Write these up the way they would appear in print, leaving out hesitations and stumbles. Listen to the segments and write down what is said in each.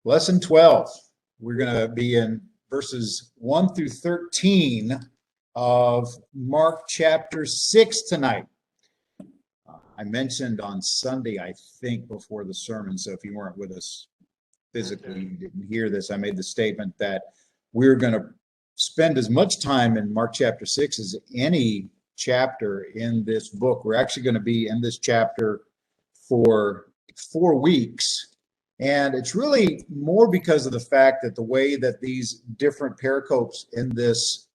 Lesson 12. We're going to be in verses 1 through 13 of Mark chapter 6 tonight. I mentioned on Sunday, I think, before the sermon, so if you weren't with us physically, you didn't hear this, I made the statement that we're going to spend as much time in Mark chapter 6 as any chapter in this book. We're actually going to be in this chapter for 4 weeks. And it's really more because of the fact that the way that these different pericopes in this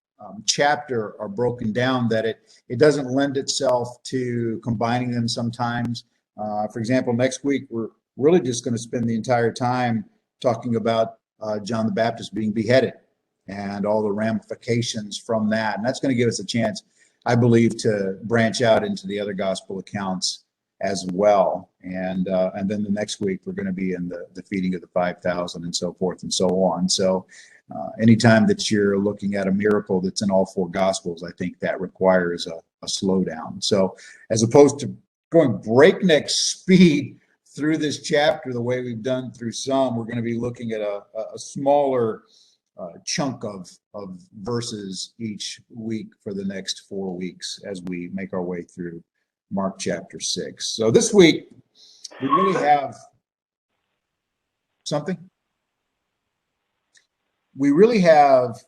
chapter are broken down, that it doesn't lend itself to combining them sometimes. For example, next week, we're really just going to spend the entire time talking about John the Baptist being beheaded and all the ramifications from that. And that's going to give us a chance, I believe, to branch out into the other gospel accounts as well. And then the next week, we're going to be in the feeding of the 5,000 and so forth and so on. So anytime that you're looking at a miracle that's in all 4 gospels, I think that requires a slowdown. So as opposed to going breakneck speed through this chapter the way we've done through some, we're going to be looking at a smaller chunk of verses each week for the next 4 weeks as we make our way through Mark chapter 6. So this week, we really have something. We really have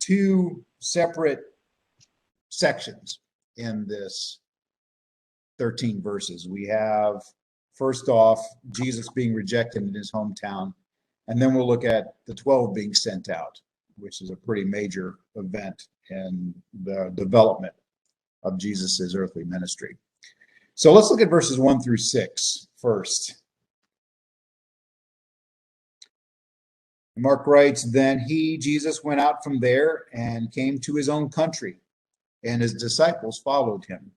2 separate sections in this 13 verses. We have, first off, Jesus being rejected in his hometown, and then we'll look at the 12 being sent out, which is a pretty major event in the development of Jesus's earthly ministry. So let's look at verses 1 through 6 first. Mark writes, "Then he, Jesus, went out from there and came to his own country, and his disciples followed him.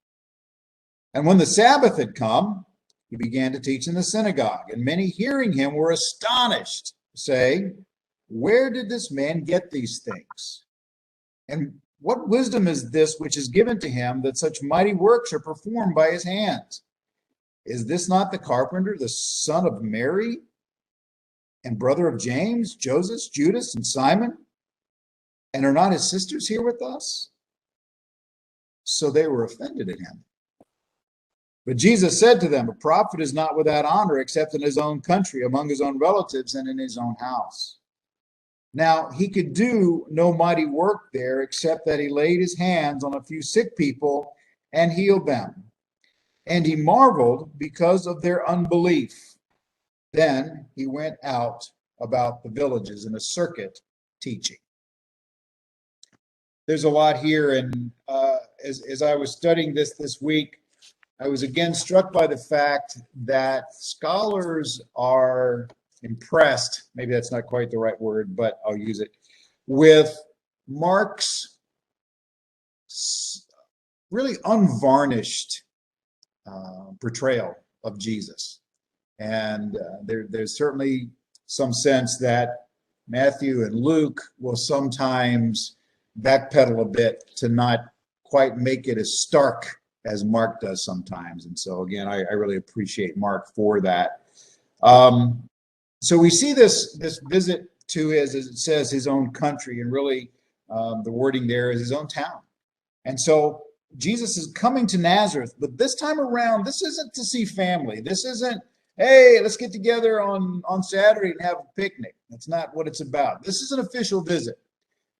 And when the Sabbath had come, he began to teach in the synagogue, and many hearing him were astonished, saying, 'Where did this man get these things? And what wisdom is this which is given to him, that such mighty works are performed by his hands? Is this not the carpenter, the son of Mary, and brother of James, Joseph, Judas, and Simon? And are not his sisters here with us?' So they were offended at him. But Jesus said to them, 'A prophet is not without honor except in his own country, among his own relatives, and in his own house.' Now, he could do no mighty work there, except that he laid his hands on a few sick people and healed them. And he marveled because of their unbelief. Then he went out about the villages in a circuit teaching." There's a lot here, and as I was studying this week, I was again struck by the fact that scholars are impressed, maybe that's not quite the right word, but I'll use it, with Mark's really unvarnished portrayal of Jesus. And there's certainly some sense that Matthew and Luke will sometimes backpedal a bit to not quite make it as stark as Mark does sometimes. And so again, I really appreciate Mark for that. So we see this visit to his, as it says, his own country, and really the wording there is his own town. And so Jesus is coming to Nazareth, but this time around, this isn't to see family. This isn't, hey, let's get together on Saturday and have a picnic. That's not what it's about. This is an official visit.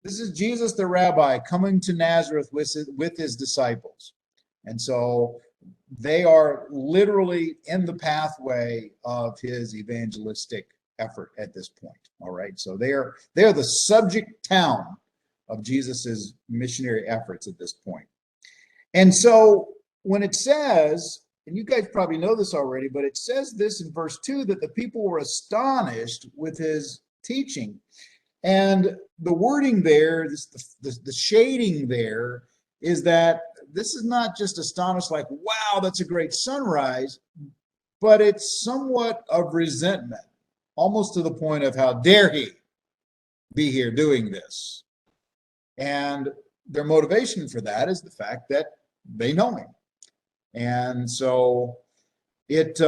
This is Jesus the rabbi coming to Nazareth with his disciples. And so they are literally in the pathway of his evangelistic effort at this point. All right. So they are the subject town of Jesus's missionary efforts at this point. And so when it says, and you guys probably know this already, but it says this in verse 2, that the people were astonished with his teaching. And the wording there, the shading there, is that this is not just astonished like, wow, that's a great sunrise, but it's somewhat of resentment, almost to the point of, how dare he be here doing this? And their motivation for that is the fact that they know him. And so it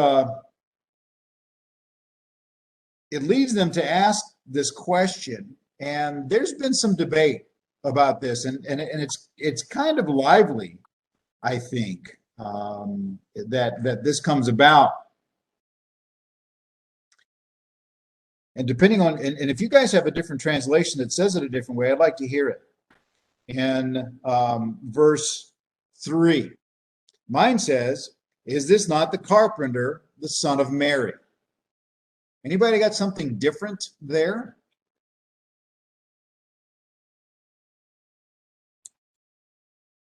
it leads them to ask this question, and there's been some debate about this, and it's kind of lively, I think, that this comes about. And depending on, and if you guys have a different translation that says it a different way, I'd like to hear it. In verse 3, mine says, "Is this not the carpenter, the son of Mary?" Anybody got something different there?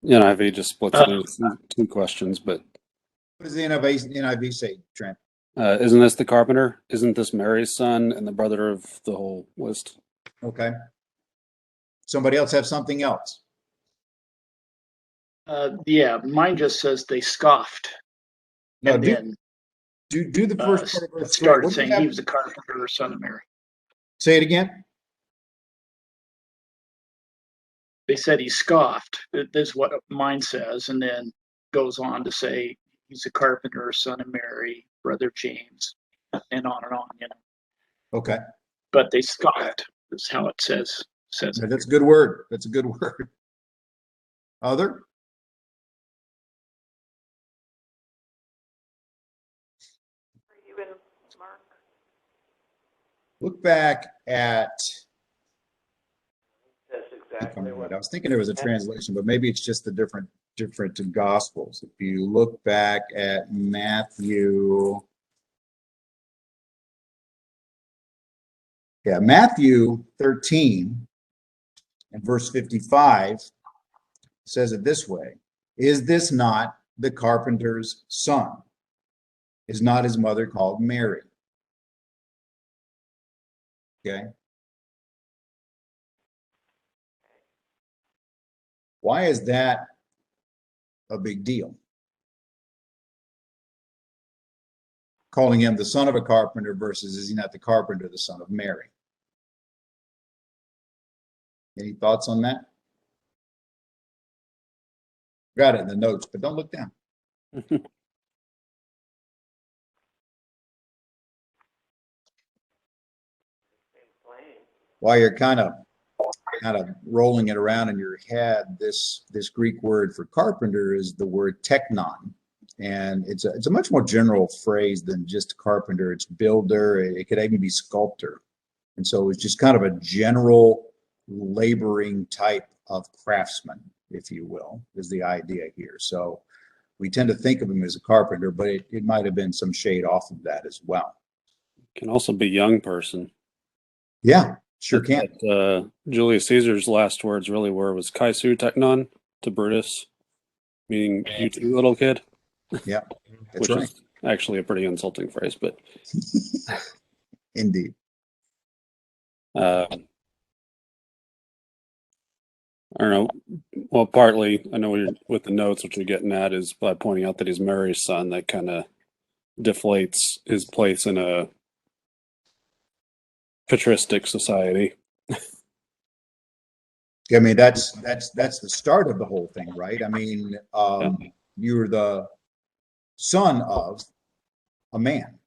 NIV just splits it into two questions, but What does the NIV say, Trent? isn't this the carpenter? Isn't this Mary's son and the brother of the whole list? Okay. Somebody else have something else? Yeah, mine just says they scoffed. No, And then do the first part of verse 3. started saying he was the carpenter, son of Mary. Say it again. They said he scoffed. This is what mine says, and then goes on to say he's a carpenter, son of Mary, brother James, and on, you know. Okay. But they scoffed. That's how it says. Yeah, that's a good word. That's a good word. Other? Even Mark. Look back at. That's exactly what I was thinking there was a translation, but maybe it's just the different gospels. If you look back at Matthew. Yeah, Matthew 13 and verse 55 says it this way: "Is this not the carpenter's son? Is not his mother called Mary?" Okay. Why is that a big deal? Calling him the son of a carpenter versus is he not the carpenter, the son of Mary? Any thoughts on that? Got it in the notes, but don't look down. While you're kind of rolling it around in your head, this Greek word for carpenter is the word teknon, and it's a much more general phrase than just carpenter. It's builder. It could even be sculptor, and so it's just kind of a general laboring type of craftsman, if you will, is the idea here. So we tend to think of him as a carpenter, but it might have been some shade off of that as well. Can also be young person. Yeah, sure can. Julius Caesar's last words really was "Kaisu teknon" to Brutus, meaning "you too, little kid." Yeah, that's which right. is actually a pretty insulting phrase, but indeed. I don't know. Well, partly, I know with the notes, what you're getting at is by pointing out that he's Mary's son, that kind of deflates his place in a patristic society. I mean, that's the start of the whole thing, right? I mean, you're the son of a man.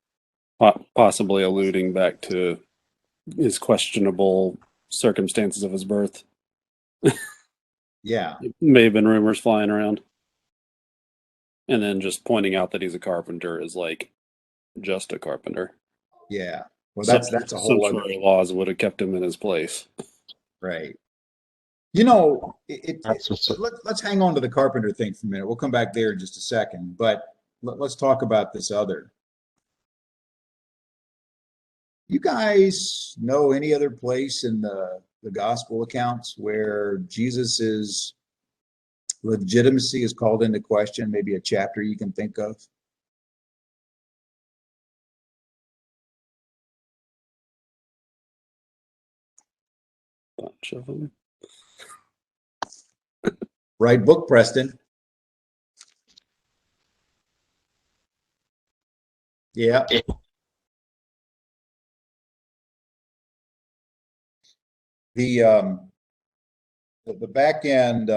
Possibly alluding back to his questionable circumstances of his birth. Yeah. It may have been rumors flying around. And then just pointing out that he's a carpenter is like just a carpenter. Yeah. Well, that's a whole other laws would have kept him in his place. Right. You know, let's hang on to the carpenter thing for a minute. We'll come back there in just a second, but let's talk about this other. You guys know any other place in the gospel accounts where Jesus's legitimacy is called into question? Maybe a chapter you can think of? Bunch of them. Right book, Preston. Yeah. The back end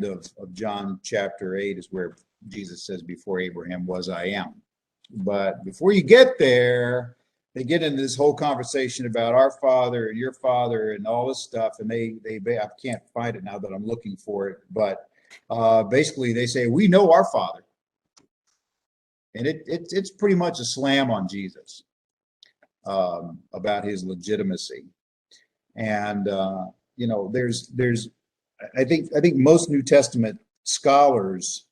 of John chapter 8 is where Jesus says, "Before Abraham was, I am." But before you get there, they get into this whole conversation about our father and your father and all this stuff. And they I can't find it now that I'm looking for it, but basically they say, we know our father. And it's pretty much a slam on Jesus about his legitimacy. And you know, there's I think most New Testament scholars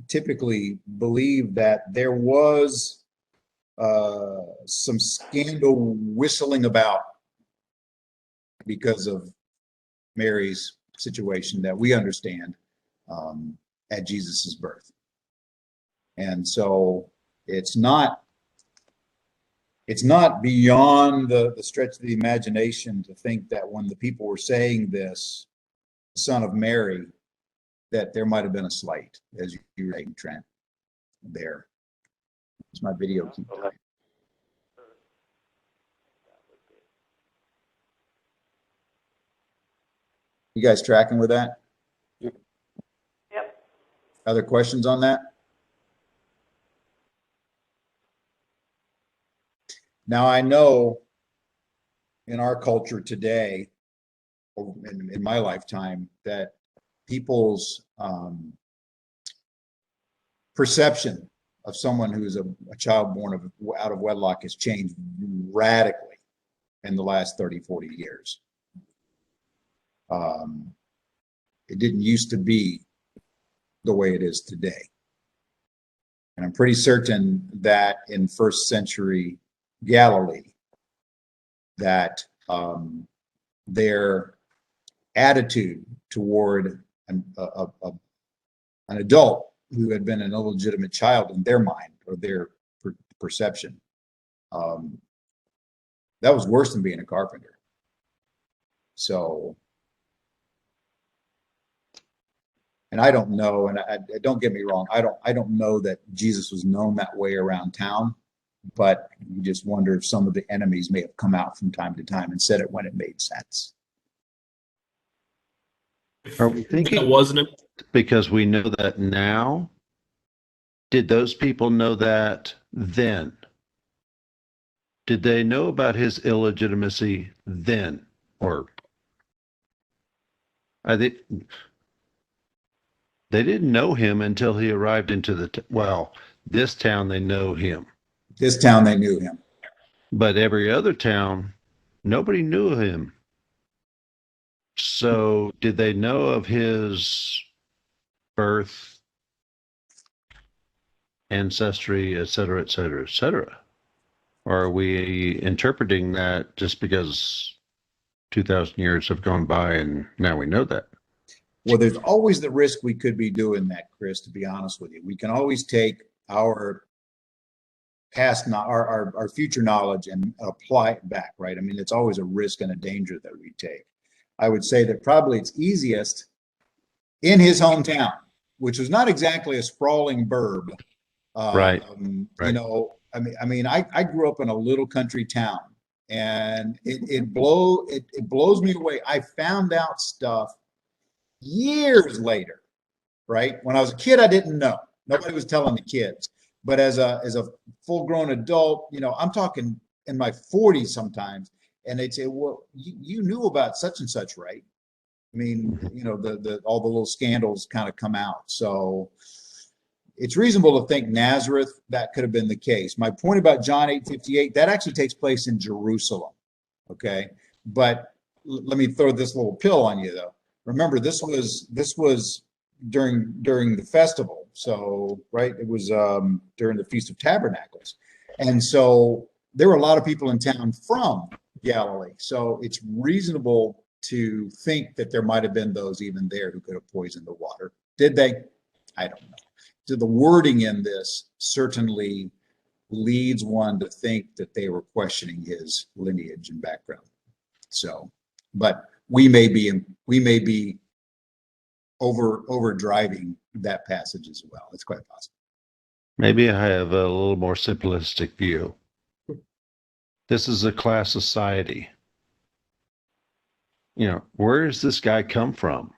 typically believe that there was some scandal whistling about because of Mary's situation that we understand at Jesus's birth. And so it's not beyond the stretch of the imagination to think that when the people were saying this, son of Mary, that there might have been a slight, as you were saying, Trent, there. It's my video keep dying. You guys tracking with that? Yep. Other questions on that? Now, I know in our culture today, or in my lifetime, that people's perception of someone who's a child born out of wedlock has changed radically in the last 30, 40 years. It didn't used to be the way it is today. And I'm pretty certain that in first century Galilee, that their attitude toward an adult who had been an illegitimate child in their mind or their perception, that was worse than being a carpenter. So, and I don't know, and I don't get me wrong, I don't know that Jesus was known that way around town. But you just wonder if some of the enemies may have come out from time to time and said it when it made sense. Are we thinking that wasn't it? Because we know that now? Did those people know that then? Did they know about his illegitimacy then? Or they didn't know him until he arrived into this town they know him. This town, they knew him. But every other town, nobody knew him. So did they know of his birth, ancestry, et cetera, et cetera, et cetera? Or are we interpreting that just because 2,000 years have gone by and now we know that? Well, there's always the risk we could be doing that, Chris, to be honest with you. We can always take our past, our future knowledge and apply it back, right? I mean, it's always a risk and a danger that we take. I would say that probably it's easiest in his hometown, which was not exactly a sprawling burb. Right. You know, I mean, I grew up in a little country town, and it blows me away. I found out stuff years later, right? When I was a kid, I didn't know. Nobody was telling the kids. But as a full-grown adult, you know, I'm talking in my 40s sometimes, and they'd say, "Well, you knew about such and such, right?" I mean, you know, all the little scandals kind of come out. So it's reasonable to think Nazareth, that could have been the case. My point about John 8:58, that actually takes place in Jerusalem. Okay, but let me throw this little pill on you though. Remember, this was during the festival. So, right, it was during the Feast of Tabernacles. And so there were a lot of people in town from Galilee. So it's reasonable to think that there might have been those even there who could have poisoned the water. Did they? I don't know. So the wording in this certainly leads one to think that they were questioning his lineage and background. So, but we may be over driving that passage as well. It's quite possible. Maybe I have a little more simplistic view. This is a class society. You know, where does this guy come from?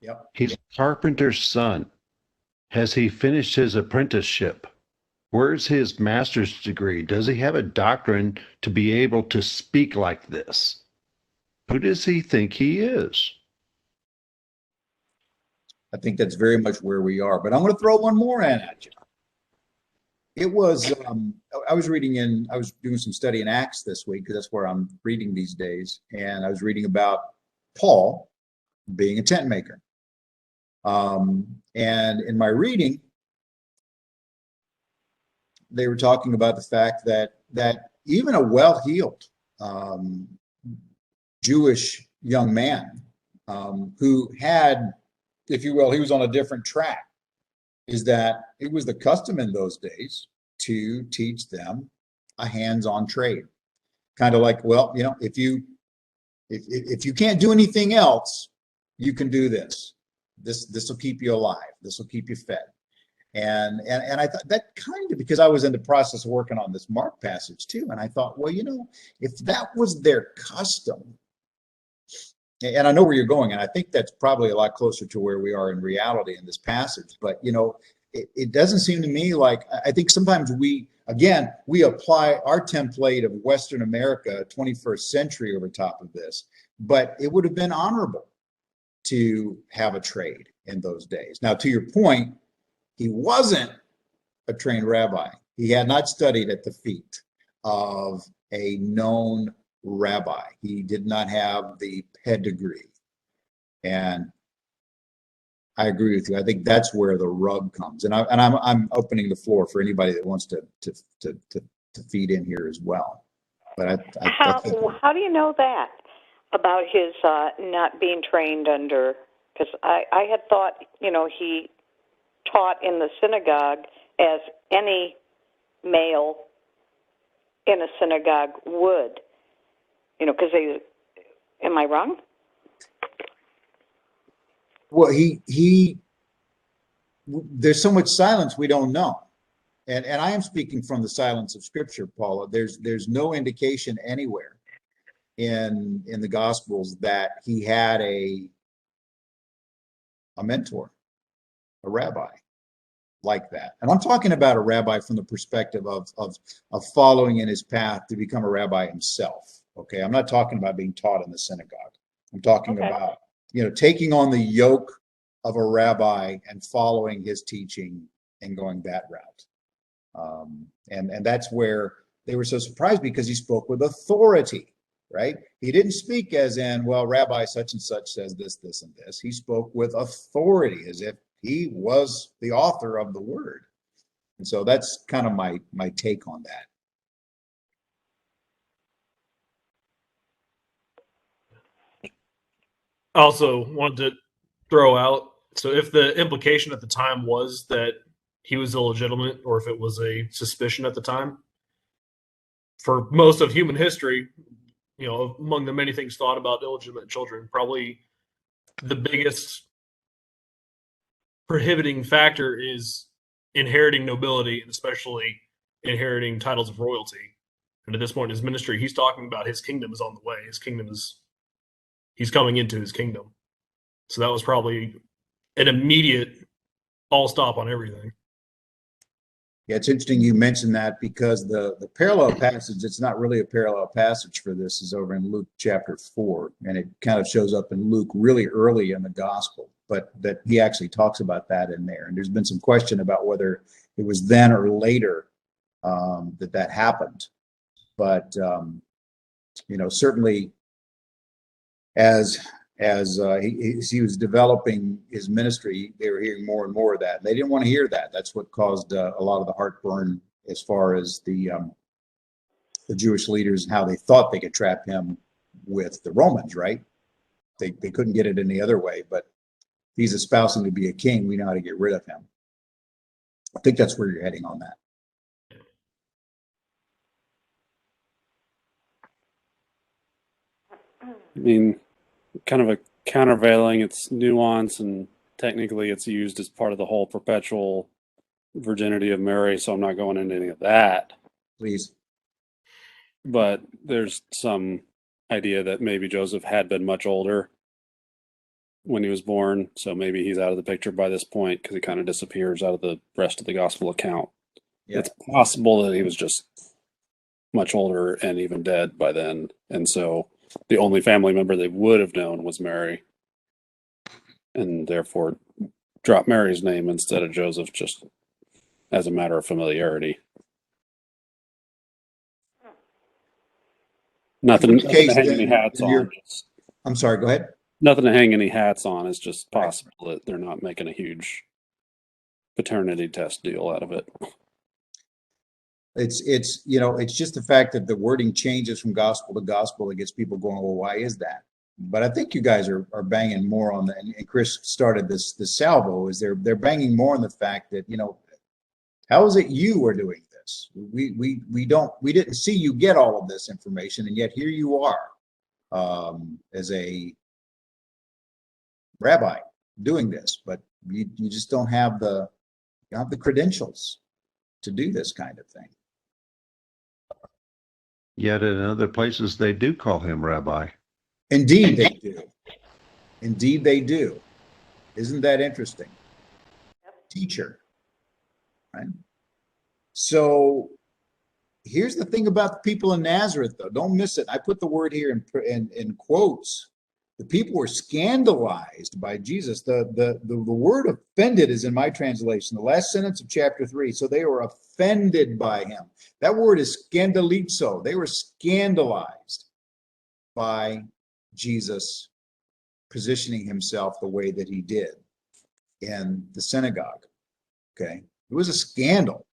Yep. He's a carpenter's son. Has he finished his apprenticeship? Where's his master's degree? Does he have a doctrine to be able to speak like this? Who does he think he is? I think that's very much where we are. But I'm going to throw one more in at you. It was, I was doing some study in Acts this week because that's where I'm reading these days. And I was reading about Paul being a tent maker. And in my reading, they were talking about the fact that even a well-heeled Jewish young man who had, if you will, he was on a different track, is that it was the custom in those days to teach them a hands-on trade. Kind of like, well, you know, if you can't do anything else, you can do this. This will keep you alive. This will keep you fed. And I thought that kind of, because I was in the process of working on this Mark passage too, and I thought, well, you know, if that was their custom, and I know where you're going, and I think that's probably a lot closer to where we are in reality in this passage, but you know, it doesn't seem to me like, I think sometimes we apply our template of Western America, 21st century over top of this, but it would have been honorable to have a trade in those days. Now, to your point, he wasn't a trained rabbi. He had not studied at the feet of a known rabbi. He did not have the pedigree. And I agree with you. I think that's where the rub comes. And I'm opening the floor for anybody that wants to feed in here as well. But how do you know that about his not being trained under? Because I had thought, you know, he taught in the synagogue as any male in a synagogue would, you know, because am I wrong? Well, there's so much silence we don't know. And I am speaking from the silence of Scripture, Paula. There's no indication anywhere in the Gospels that he had a mentor, a rabbi like that. And I'm talking about a rabbi from the perspective of following in his path to become a rabbi himself. Okay, I'm not talking about being taught in the synagogue. I'm talking about, you know, taking on the yoke of a rabbi and following his teaching and going that route. And that's where they were so surprised, because he spoke with authority, right? He didn't speak as in, well, Rabbi such and such says this, this, and this. He spoke with authority as if he was the author of the word. And so that's kind of my take on that. Also wanted to throw out, so if the implication at the time was that he was illegitimate, or if it was a suspicion at the time, for most of human history, you know, among the many things thought about illegitimate children, probably the biggest prohibiting factor is inheriting nobility, and especially inheriting titles of royalty. And at this point in his ministry, he's talking about his kingdom is on the way. He's coming into his kingdom. So that was probably an immediate all stop on everything. Yeah, it's interesting you mentioned that, because the parallel passage, it's not really a parallel passage for this, is over in Luke chapter 4. And it kind of shows up in Luke really early in the gospel, but that he actually talks about that in there. And there's been some question about whether it was then or later that happened. But, you know, certainly as he was developing his ministry, they were hearing more and more of that. And they didn't want to hear that. That's what caused a lot of the heartburn as far as the Jewish leaders and how they thought they could trap him with the Romans, right? They couldn't get it any other way. But if he's espousing to be a king, we know how to get rid of him. I think that's where you're heading on that. I mean, kind of a countervailing, it's nuance, and technically it's used as part of the whole perpetual virginity of Mary, so I'm not going into any of that. Please. But there's some idea that maybe Joseph had been much older when he was born, so maybe he's out of the picture by this point, because he kind of disappears out of the rest of the gospel account. Yeah. It's possible that he was just much older and even dead by then. And so the only family member they would have known was Mary, and therefore drop Mary's name instead of Joseph just as a matter of familiarity. Nothing, which nothing case to hang then any hats you're- on. Just, I'm sorry, go ahead. nothing to hang any hats on. It's just Right. possible that they're not making a huge paternity test deal out of it. It's it's just the fact that the wording changes from gospel to gospel that gets people going, well, why is that? But I think you guys are banging more on the, and Chris started this salvo, is they're banging more on the fact that, how is it you are doing this? We didn't see you get all of this information, and yet here you are as a rabbi doing this, but you just don't have the credentials to do this kind of thing. Yet in other places, they do call him rabbi. Indeed, they do. Indeed, they do. Isn't that interesting? Teacher, right? So here's the thing about the people in Nazareth, though. Don't miss it. I put the word here in quotes. The people were scandalized by Jesus. The word offended is in my translation, the last sentence of chapter 3. So they were offended by him. That word is scandalizo. They were scandalized by Jesus positioning himself the way that he did in the synagogue. Okay. It was a scandal.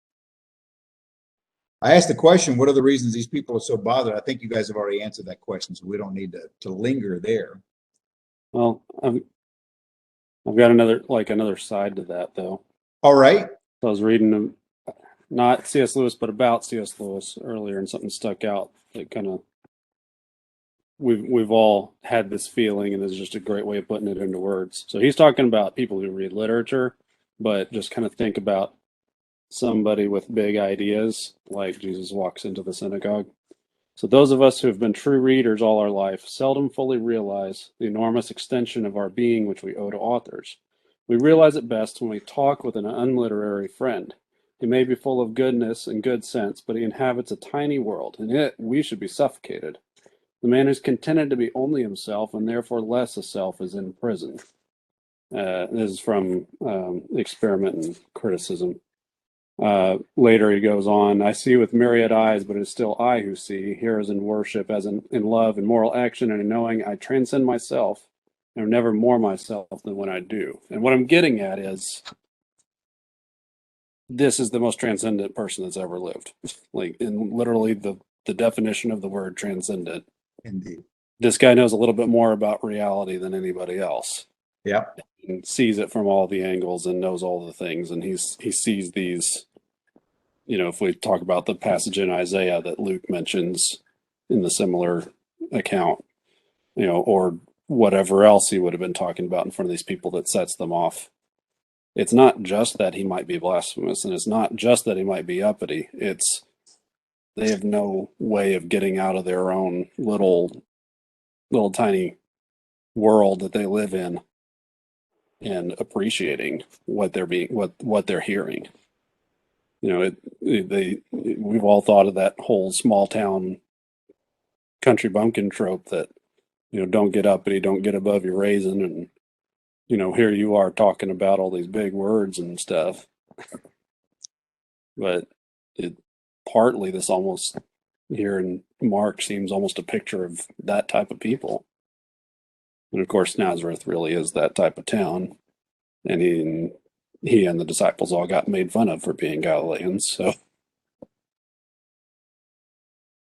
I asked the question, what are the reasons these people are so bothered? I think you guys have already answered that question, so we don't need to linger there. Well, I've got another side to that, though. All right. I was reading not C.S. Lewis, but about C.S. Lewis earlier, and something stuck out that kind of we've all had this feeling, and this is just a great way of putting it into words. So he's talking about people who read literature, but just kind of think about somebody with big ideas, like Jesus walks into the synagogue. So those of us who have been true readers all our life seldom fully realize the enormous extension of our being which we owe to authors. We realize it best when we talk with an unliterary friend. He may be full of goodness and good sense, but he inhabits a tiny world. In it, we should be suffocated. The man who's contented to be only himself and therefore less a self is in prison. This is from Experiment in Criticism. Later he goes on, I see with myriad eyes, but it is still I who see, here as in worship, as in love and moral action, and in knowing I transcend myself, and am never more myself than when I do. And what I'm getting at is, this is the most transcendent person that's ever lived. Like, in literally the definition of the word transcendent. Indeed. This guy knows a little bit more about reality than anybody else. Yeah. And sees it from all the angles and knows all the things, and he sees these, if we talk about the passage in Isaiah that Luke mentions in the similar account, or whatever else he would have been talking about in front of these people that sets them off. It's not just that he might be blasphemous, and it's not just that he might be uppity. It's they have no way of getting out of their own little tiny world that they live in and appreciating what they're hearing. We've all thought of that whole small town country bumpkin trope that, don't get uppity, don't get above your raisin, and here you are talking about all these big words and stuff. But partly this almost here in Mark seems almost a picture of that type of people. And of course, Nazareth really is that type of town. And he and the disciples all got made fun of for being Galileans. So,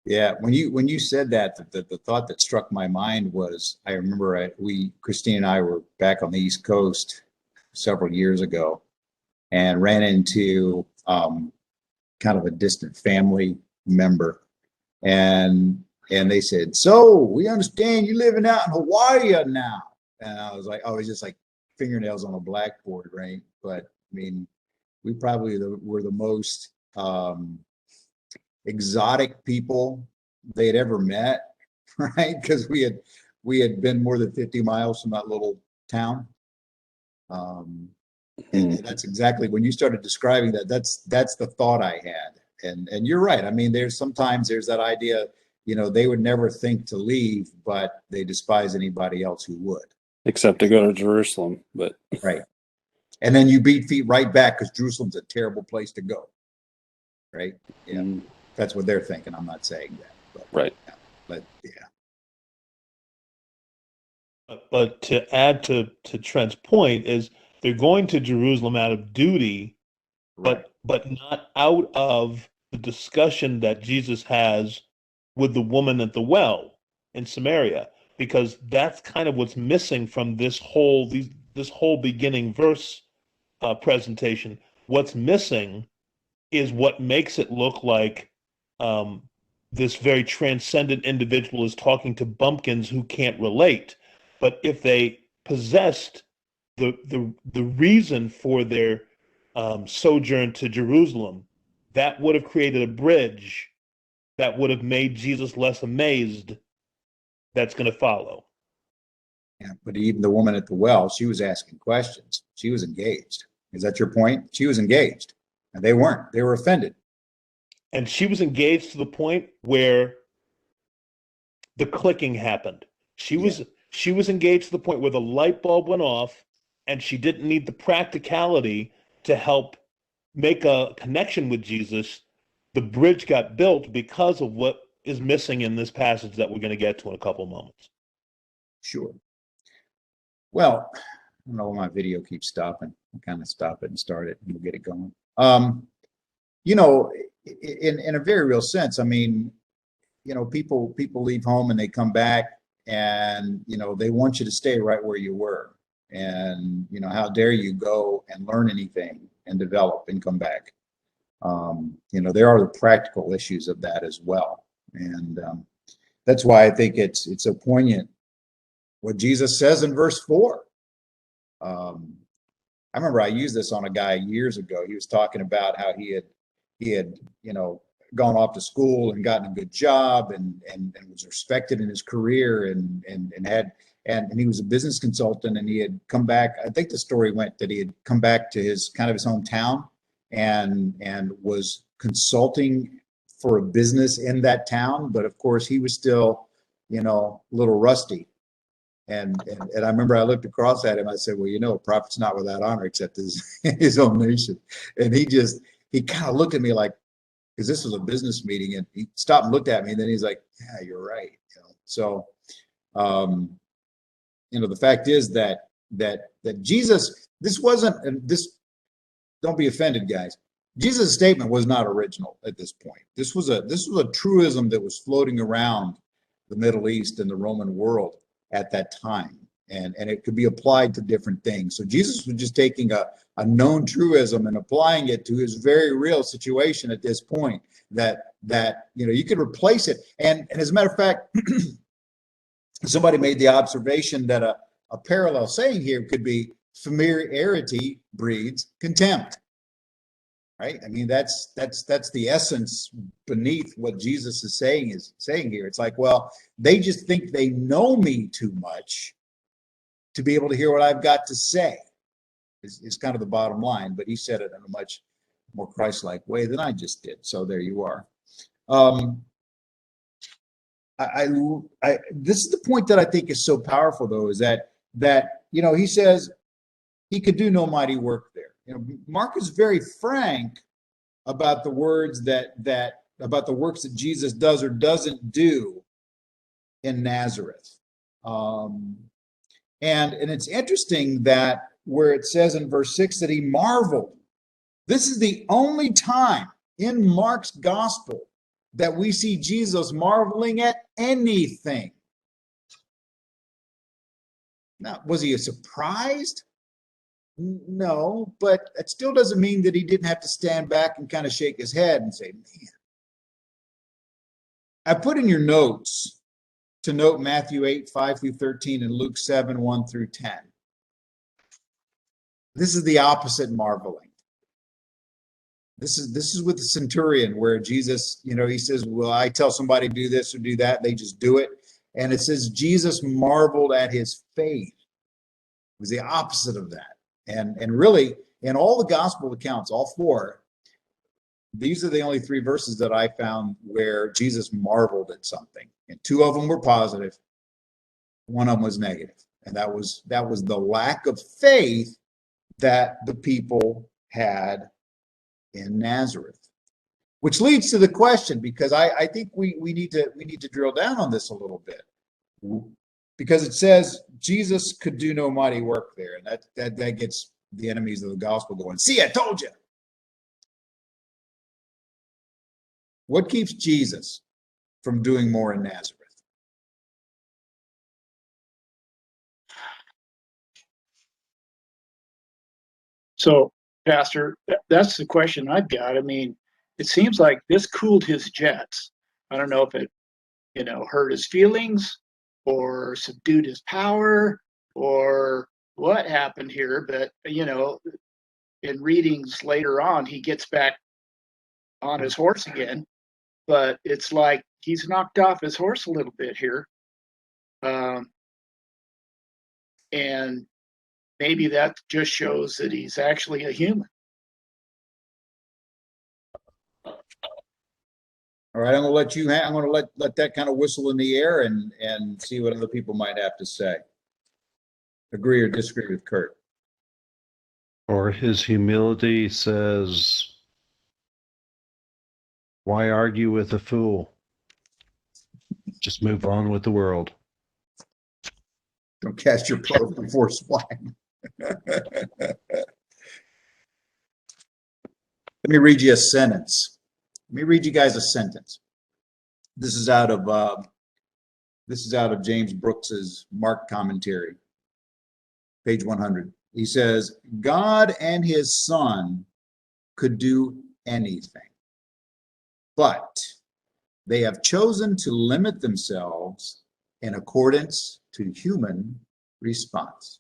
yeah, when you said that, the thought that struck my mind was, I remember Christine and I were back on the East Coast several years ago, and ran into kind of a distant family member, and they said, "So we understand you're living out in Hawaii now." And I was like, "Oh, it's just like fingernails on a blackboard, right?" But I mean, we probably were the most exotic people they'd ever met, right? Because we had been more than 50 miles from that little town. And that's exactly when you started describing that. That's the thought I had. And you're right. I mean, there's that idea, they would never think to leave, but they despise anybody else who would. Except to go to Jerusalem, but right. And then you beat feet right back because Jerusalem's a terrible place to go. Right? Yeah. That's what they're thinking. I'm not saying that. But, right. Yeah, but yeah. But to add to Trent's point is they're going to Jerusalem out of duty, Right. but not out of the discussion that Jesus has with the woman at the well in Samaria, because that's kind of what's missing from this whole beginning verse presentation. What's missing is what makes it look like this very transcendent individual is talking to bumpkins who can't relate. But if they possessed the reason for their sojourn to Jerusalem, that would have created a bridge that would have made Jesus less amazed. That's going to follow. Yeah, but even the woman at the well, she was asking questions. She was engaged. Is that your point? She was engaged, and they weren't. They were offended. And she was engaged to the point where the clicking happened. She was engaged to the point where the light bulb went off, and she didn't need the practicality to help make a connection with Jesus. The bridge got built because of what is missing in this passage that we're going to get to in a couple of moments. Sure. Well, I don't know why my video keeps stopping. I'll kind of stop it and start it, and we'll get it going. In a very real sense, I mean, people leave home and they come back, and they want you to stay right where you were. And how dare you go and learn anything and develop and come back? There are the practical issues of that as well, and that's why I think it's so poignant what Jesus says in verse 4. I remember I used this on a guy years ago. He was talking about how he had gone off to school and gotten a good job and was respected in his career and he was a business consultant, and he had come back. I think the story went that he had come back to his hometown and was consulting for a business in that town, but of course he was still a little rusty. And I remember I looked across at him. I said, well, a prophet's not without honor except his own nation. And he kind of looked at me like, because this was a business meeting, and he stopped and looked at me, and then he's like, yeah, you're right. So, the fact is that Jesus, don't be offended, guys. Jesus' statement was not original at this point. This was a truism that was floating around the Middle East and the Roman world at that time, and it could be applied to different things. So Jesus was just taking a known truism and applying it to his very real situation at this point, that you could replace it. And as a matter of fact, somebody made the observation that a parallel saying here could be familiarity breeds contempt. Right? I mean, that's the essence beneath what Jesus is saying here. It's like, well, they just think they know me too much to be able to hear what I've got to say. Is kind of the bottom line. But he said it in a much more Christ-like way than I just did. So there you are. This is the point that I think is so powerful, though, is that he says he could do no mighty work there. Mark is very frank about the words about the works that Jesus does or doesn't do in Nazareth. And it's interesting that where it says in verse 6 that he marveled. This is the only time in Mark's gospel that we see Jesus marveling at anything. Now, was he surprised? No, but it still doesn't mean that he didn't have to stand back and kind of shake his head and say, man. I put in your notes to note Matthew 8, 5 through 13 and Luke 7, 1 through 10. This is the opposite marveling. This is with the centurion where Jesus, he says, well, I tell somebody to do this or do that. They just do it. And it says Jesus marveled at his faith. It was the opposite of that. And really, in all the gospel accounts, all four, these are the only three verses that I found where Jesus marveled at something. And two of them were positive. One of them was negative. And that was the lack of faith that the people had in Nazareth. Which leads to the question, because I think we need to drill down on this a little bit. Because it says Jesus could do no mighty work there, and that gets the enemies of the gospel going. See, I told you. What keeps Jesus from doing more in Nazareth? So, Pastor, that's the question I've got. I mean, it seems like this cooled his jets. I don't know if it, hurt his feelings or subdued his power or what happened here. But, in readings later on, he gets back on his horse again. But it's like he's knocked off his horse a little bit here. And maybe that just shows that he's actually a human. All right, I'm going to let I'm going to let that kind of whistle in the air and see what other people might have to say. Agree or disagree with Kurt? Or his humility says, why argue with a fool? Just move on with the world. Don't cast your pearls before swine. Let me read you a sentence. Let me read you guys a sentence. This is out of James Brooks's Mark commentary, page 100. He says, God and his Son could do anything, but they have chosen to limit themselves in accordance to human response.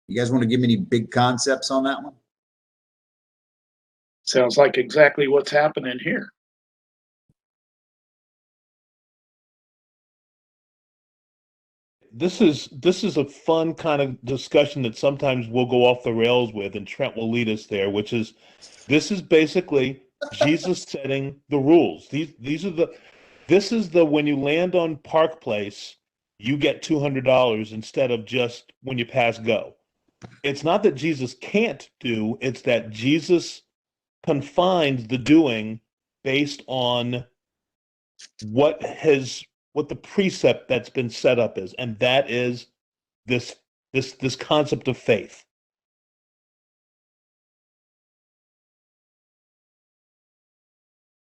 You guys want to give me any big concepts on that one? Sounds like exactly what's happening here. This is a fun kind of discussion that sometimes we'll go off the rails with, and Trent will lead us there, which is this is basically Jesus setting the rules. This is the when you land on Park Place, you get $200 instead of just when you pass go. It's not that Jesus can't do, it's that Jesus confines the doing based on what the precept that's been set up is, and that is this concept of faith.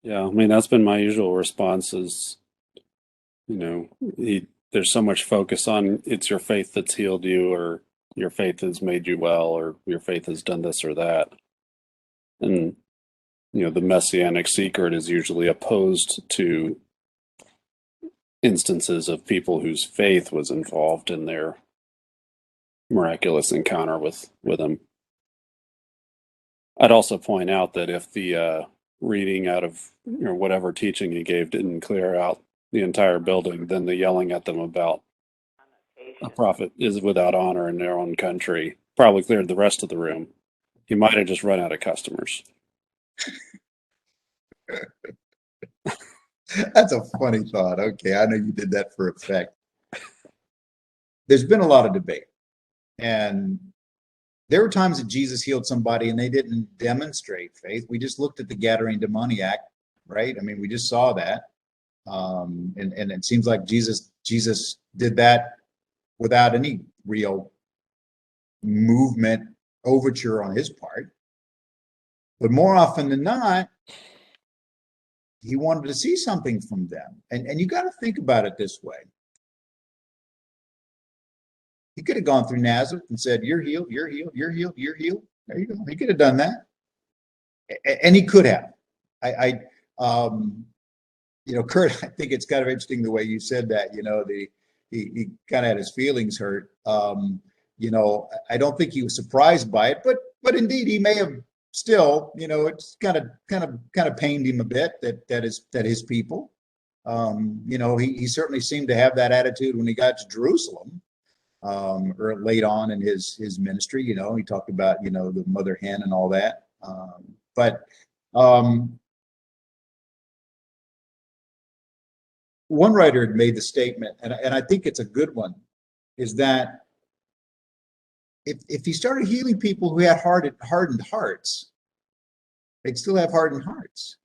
Yeah, I mean that's been my usual response is, there's so much focus on it's your faith that's healed you, or your faith has made you well, or your faith has done this or that. And, the messianic secret is usually opposed to instances of people whose faith was involved in their miraculous encounter with him. I'd also point out that if the reading out of whatever teaching he gave didn't clear out the entire building, then the yelling at them about a prophet is without honor in their own country probably cleared the rest of the room. He might have just run out of customers. That's a funny thought. Okay, I know you did that for effect. There's been a lot of debate, and there were times that Jesus healed somebody and they didn't demonstrate faith. We just looked at the Gadarene demoniac, right? I mean, we just saw that, and it seems like Jesus did that without any real movement, overture on his part. But more often than not, he wanted to see something from them. And you got to think about it this way. He could have gone through Nazareth and said, you're healed, you're healed, you're healed, you're healed. There you go. He could have done that. And he could have. Kurt, I think it's kind of interesting the way you said that, he kind of had his feelings hurt. I don't think he was surprised by it, but indeed he may have still, it's kind of pained him a bit that his people You know, he certainly seemed to have that attitude when he got to Jerusalem, or late on in his ministry. You know, he talked about, you know, the mother hen and all that. But one writer had made the statement, and I think it's a good one, is that if he started healing people who had hardened hearts, they'd still have hardened hearts.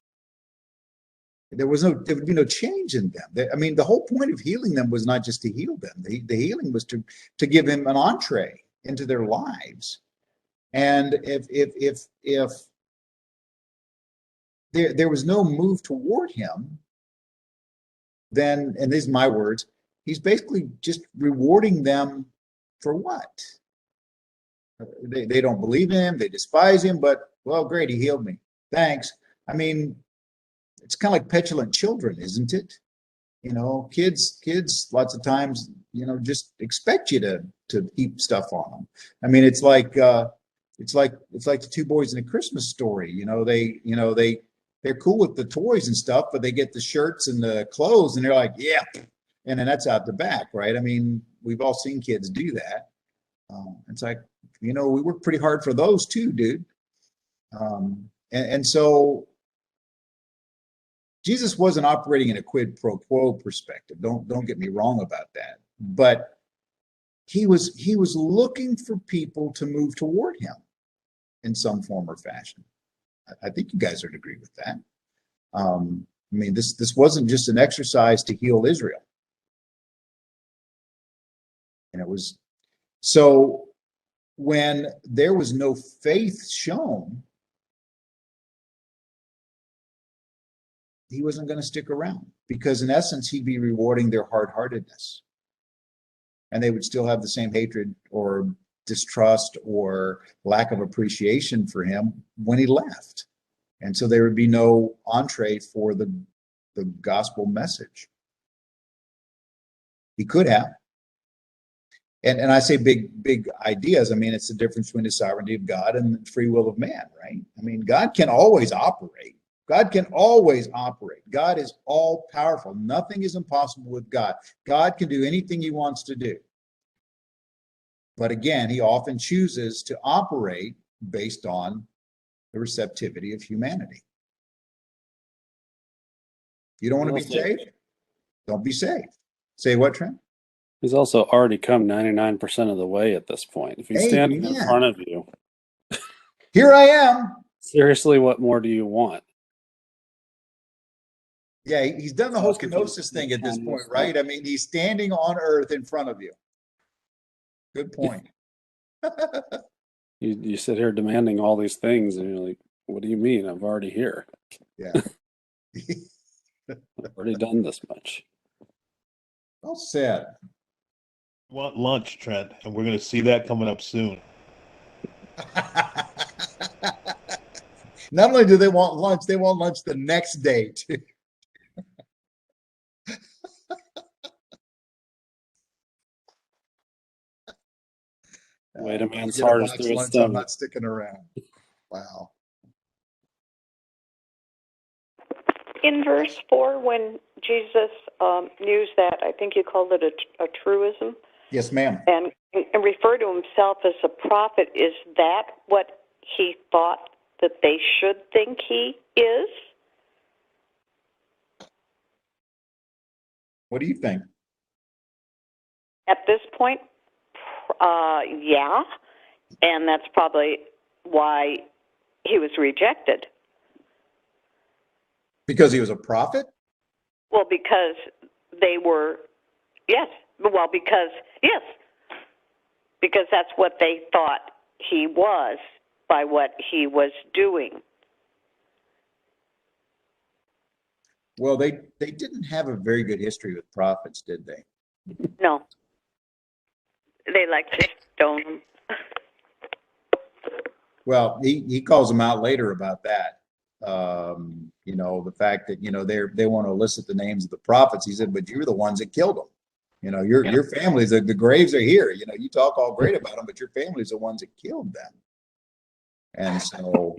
There would be no change in them. I mean, the whole point of healing them was not just to heal them. The healing was to give him an entree into their lives. And if there was no move toward him, then, and these are my words, he's basically just rewarding them for what? They don't believe in him, they despise him, but, well, great, he healed me. Thanks. I mean, it's kind of like petulant children, isn't it? You know, kids lots of times, you know, just expect you to heap stuff on them. I mean, it's like the two boys in A Christmas Story. You know, they're cool with the toys and stuff, but they get the shirts and the clothes and they're like, yeah, and then that's out the back, right? I mean, we've all seen kids do that. It's like, you know, we work pretty hard for those too, dude. And so Jesus wasn't operating in a quid pro quo perspective. Don't get me wrong about that. But he was looking for people to move toward him in some form or fashion. I think you guys would agree with that. I mean, this wasn't just an exercise to heal Israel. And it was, so when there was no faith shown, he wasn't going to stick around, because in essence, he'd be rewarding their hard-heartedness. And they would still have the same hatred or distrust or lack of appreciation for him when he left. And so there would be no entree for the gospel message. He could have. And I say big ideas. I mean, it's the difference between the sovereignty of God and the free will of man, right? I mean, God can always operate. God can always operate. God is all powerful. Nothing is impossible with God. God can do anything he wants to do. But again, he often chooses to operate based on the receptivity of humanity. You don't want to be saved? Don't be saved. Say what, Trent? He's also already come 99% of the way at this point. If he's standing in front of you, here I am. Seriously, what more do you want? Yeah, he's done the whole kenosis thing at this point, right? I mean, he's standing on earth in front of you. Good point. You sit here demanding all these things, and you're like, what do you mean? I'm already here. Yeah. I've already done this much. Well said. Want lunch, Trent, and we're going to see that coming up soon. Not only do they want lunch the next day too. Wait a man's heart is through his stomach. I'm not sticking around. Wow. In verse 4, when Jesus used that, I think you called it a truism. Yes, ma'am. And referred to himself as a prophet, is that what he thought that they should think he is? What do you think? At this point, yeah. And that's probably why he was rejected. Because he was a prophet? Well, because they were, yes. Well, because that's what they thought he was by what he was doing. Well, they didn't have a very good history with prophets, did they? No. They like to stone him. Well, he calls them out later about that. You know, the fact that, you know, they want to elicit the names of the prophets. He said, but you're the ones that killed them. You know, your families, the graves are here. You know, you talk all great about them, but your family's the ones that killed them. And so,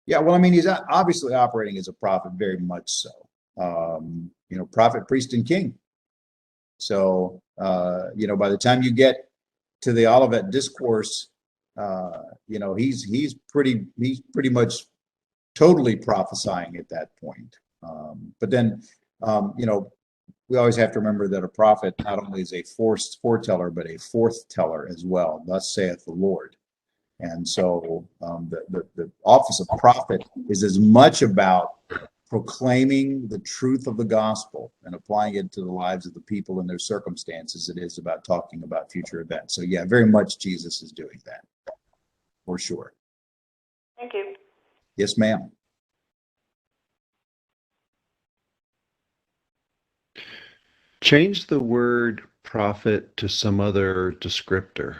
yeah, well, I mean, he's obviously operating as a prophet, very much so. prophet, priest, and king. So, by the time you get to the Olivet Discourse, he's pretty much totally prophesying at that point. But then, we always have to remember that a prophet not only is a foreteller, but a forth-teller as well. Thus saith the Lord. And so the office of prophet is as much about proclaiming the truth of the gospel and applying it to the lives of the people and their circumstances. It is about talking about future events. So yeah, very much Jesus is doing that, for sure. Thank you. Yes, ma'am. Change the word prophet to some other descriptor.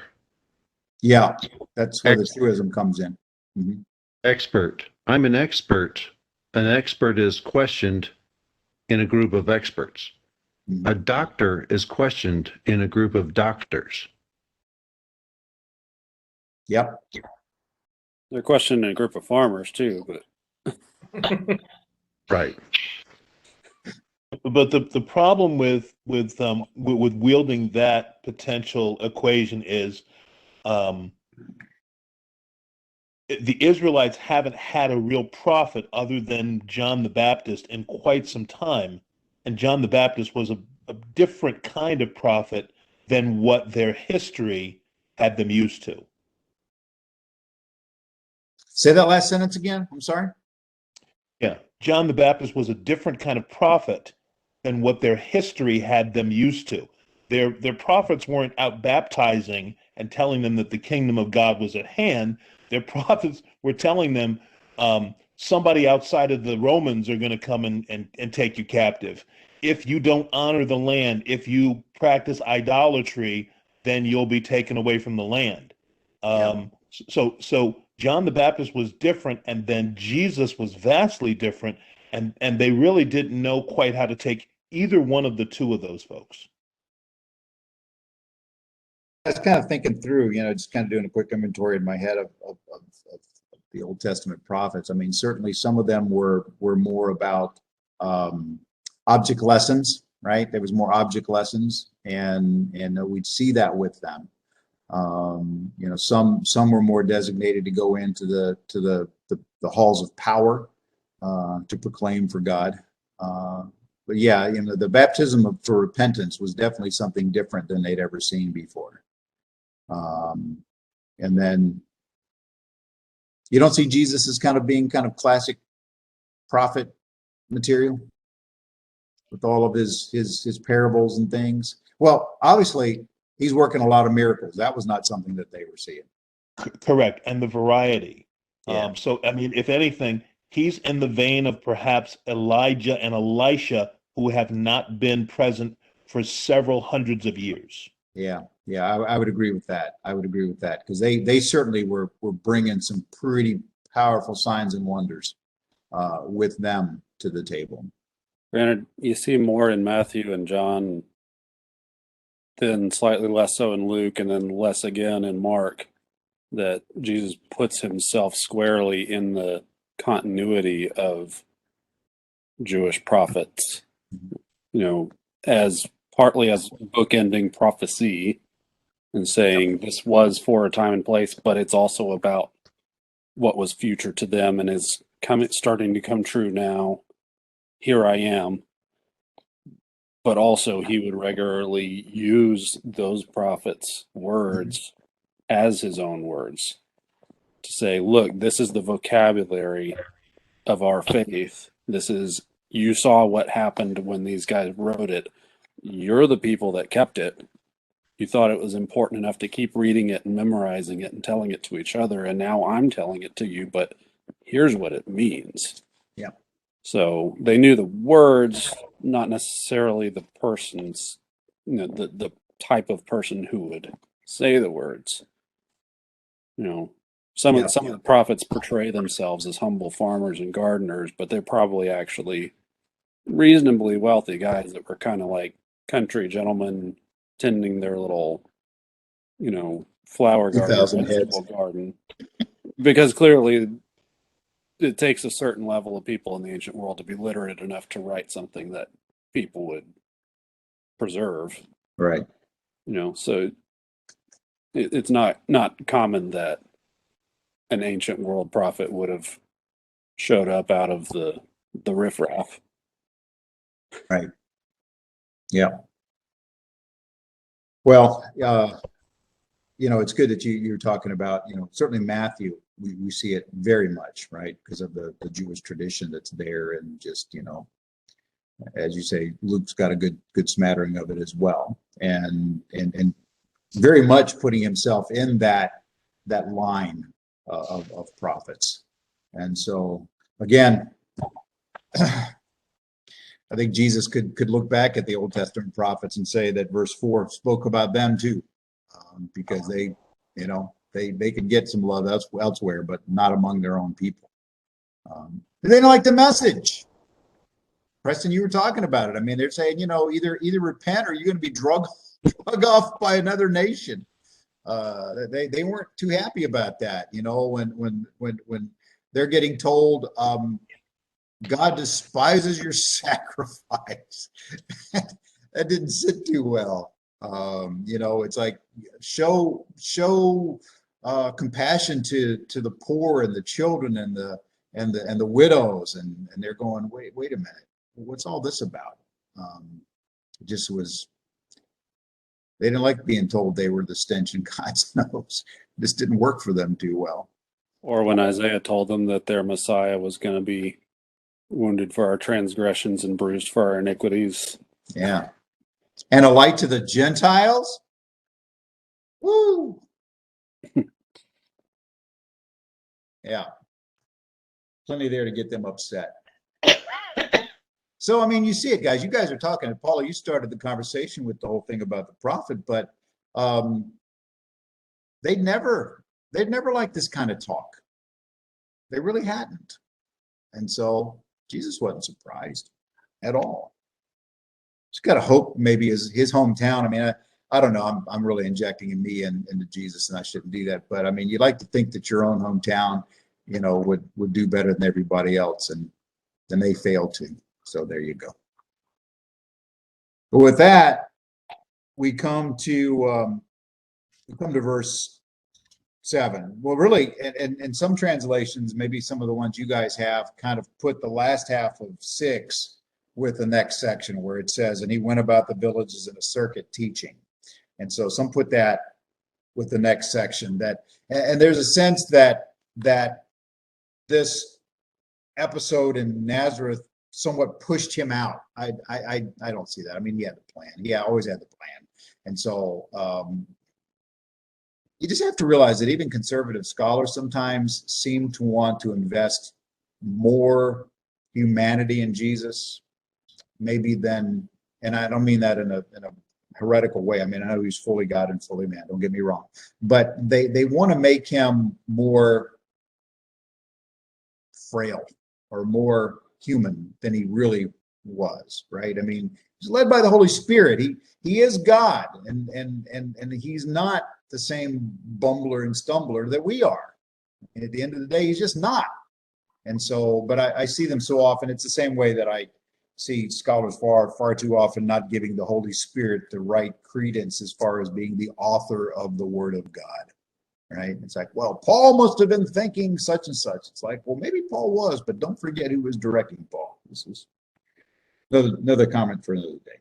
Yeah, that's where the truism comes in. Mm-hmm. Expert. I'm an expert. An expert is questioned in a group of experts. Mm-hmm. A doctor is questioned in a group of doctors. Yep. They're questioning a group of farmers too, but Right. But the problem with wielding that potential equation is the Israelites haven't had a real prophet other than John the Baptist in quite some time. And John the Baptist was a different kind of prophet than what their history had them used to. Say that last sentence again. I'm sorry. Yeah. John the Baptist was a different kind of prophet than what their history had them used to. Their prophets weren't out baptizing and telling them that the kingdom of God was at hand. Their prophets were telling them somebody outside of the Romans are going to come and take you captive. If you don't honor the land, if you practice idolatry, then you'll be taken away from the land. So John the Baptist was different, and then Jesus was vastly different, and they really didn't know quite how to take either one of the two of those folks. I was kind of thinking through, just kind of doing a quick inventory in my head of the Old Testament prophets. I mean, certainly some of them were more about object lessons, right? There was more object lessons, and we'd see that with them. Some were more designated to go into the halls of power to proclaim for God. But yeah, the baptism for repentance was definitely something different than they'd ever seen before. And then you don't see Jesus as kind of being kind of classic prophet material with all of his parables and things. Well, obviously he's working a lot of miracles. That was not something that they were seeing. Correct. And the variety. Yeah. So, I mean, if anything, he's in the vein of perhaps Elijah and Elisha, who have not been present for several hundreds of years. Yeah. I would agree with that. Because they certainly were bringing some pretty powerful signs and wonders with them to the table. granted, you see more in Matthew and John, then slightly less so in Luke, and then less again in Mark, that Jesus puts himself squarely in the continuity of Jewish prophets, as partly as bookending prophecy and saying this was for a time and place, but it's also about what was future to them and is starting to come true now. Here I am. But also he would regularly use those prophets' words as his own words to say, look, this is the vocabulary of our faith. You saw what happened when these guys wrote it. You're the people that kept it. You thought it was important enough to keep reading it and memorizing it and telling it to each other. And now I'm telling it to you, but here's what it means. Yeah. So they knew the words, not necessarily the person's, the type of person who would say the words. Some of the prophets portray themselves as humble farmers and gardeners, but they're probably actually reasonably wealthy guys that were kind of like country gentlemen tending their little, flower garden, 2,000 vegetable heads. garden, because clearly it takes a certain level of people in the ancient world to be literate enough to write something that people would preserve. Right. So it's not common that an ancient world prophet would have showed up out of the riffraff. Right. Yeah. Well, it's good that you're talking about, certainly Matthew, we see it very much, right? Because of the Jewish tradition that's there, and just, as you say, Luke's got a good smattering of it as well. And very much putting himself in that line of prophets. And so again, I think Jesus could look back at the Old Testament prophets and say that verse 4 spoke about them too, because they could get some love elsewhere, but not among their own people. They didn't like the message. Preston, you were talking about it. I mean, they're saying, either repent or you're going to be drug off by another nation. They weren't too happy about that. When they're getting told, God despises your sacrifice. That didn't sit too well. It's like show compassion to the poor and the children and the widows, and they're going, wait a minute, what's all this about? It just was. They didn't like being told they were the stench in God's nose. This didn't work for them too well. Or when Isaiah told them that their Messiah was going to be wounded for our transgressions and bruised for our iniquities. Yeah. And a light to the Gentiles? Woo! Yeah. Plenty there to get them upset. So, I mean, you see it, guys. You guys are talking. Paula, you started the conversation with the whole thing about the prophet, but they'd never liked this kind of talk. They really hadn't. And so Jesus wasn't surprised at all. Just got to hope maybe his hometown. I mean, I don't know. I'm really injecting me into Jesus, and I shouldn't do that. But I mean, you'd like to think that your own hometown, would do better than everybody else, and then they failed to. So there you go. But with that, we come to verse 7. Well, really, in some translations, maybe some of the ones you guys have, kind of put the last half of 6 with the next section where it says, and he went about the villages in a circuit teaching. And so some put that with the next section. And there's a sense that this episode in Nazareth somewhat pushed him out. I don't see that. I mean, he had the plan. He always had the plan. And so you just have to realize that even conservative scholars sometimes seem to want to invest more humanity in Jesus, maybe than, and I don't mean that in a heretical way. I mean, I know he's fully God and fully man, don't get me wrong, but they want to make him more frail or more human than he really was, right? I mean, he's led by the Holy Spirit. He is God, and he's not the same bumbler and stumbler that we are. And at the end of the day, he's just not. And so, but I see them so often. It's the same way that I see scholars far too often not giving the Holy Spirit the right credence as far as being the author of the Word of God, right? It's like, well, Paul must have been thinking such and such. It's like, well, maybe Paul was, but don't forget who was directing Paul. This is another comment for another day.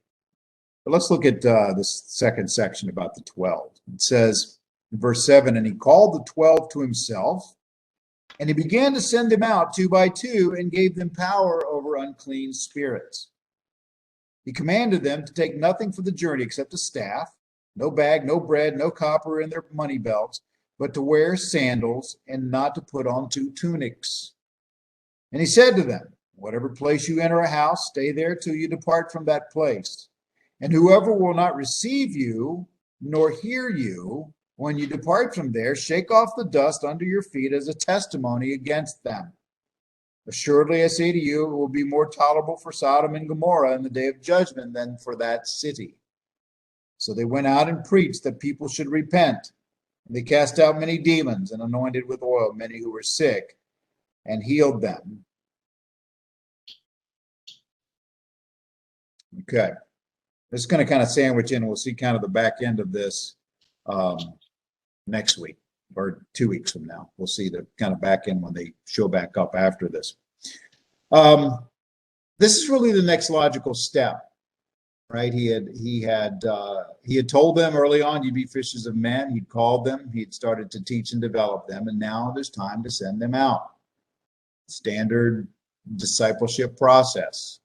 But let's look at this second section about the 12. It says in verse 7, and he called the 12 to himself, and he began to send them out 2 by 2 and gave them power over unclean spirits. He commanded them to take nothing for the journey except a staff, no bag, no bread, no copper in their money belts, but to wear sandals and not to put on 2 tunics. And he said to them, whatever place you enter a house, stay there till you depart from that place. And whoever will not receive you nor hear you, when you depart from there, shake off the dust under your feet as a testimony against them. Assuredly, I say to you, it will be more tolerable for Sodom and Gomorrah in the day of judgment than for that city. So they went out and preached that people should repent. And they cast out many demons and anointed with oil many who were sick and healed them. Okay. This is going to kind of sandwich in. We'll see kind of the back end of this next week or 2 weeks from now. We'll see the kind of back end when they show back up after this. This is really the next logical step, right? He had told them early on, "You'd be fishers of men." He'd called them. He'd started to teach and develop them, and now it is time to send them out. Standard discipleship process.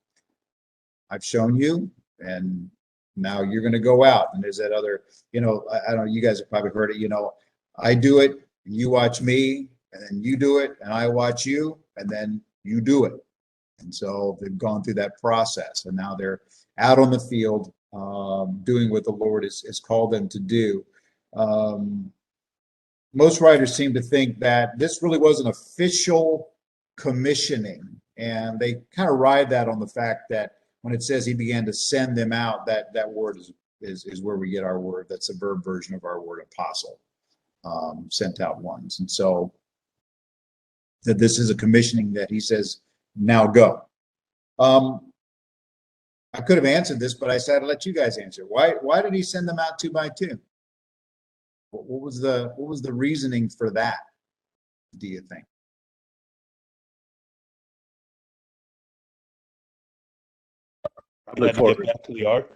I've shown you, and now you're going to go out. And there's that other, I don't know, you guys have probably heard it, I do it, and you watch me, and then you do it, and I watch you, and then you do it. And so they've gone through that process, and now they're out on the field doing what the Lord has called them to do. Most writers seem to think that this really was an official commissioning, and they kind of ride that on the fact that when it says he began to send them out, that word is where we get our word. That's a verb version of our word apostle, sent out ones. And so that this is a commissioning that he says, now go. I could have answered this, but I said I'd let you guys answer. Why did he send them out 2 by 2? What was the reasoning for that, do you think? They had to get back to the ark.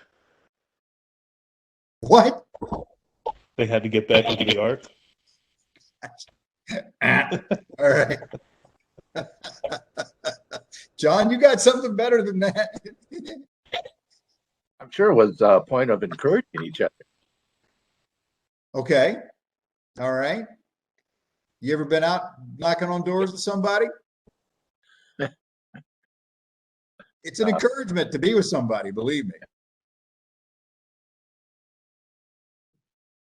What? They had to get back into the ark. All right. John, you got something better than that. I'm sure it was a point of encouraging each other. Okay. All right. You ever been out knocking on doors with somebody? It's an encouragement to be with somebody, believe me.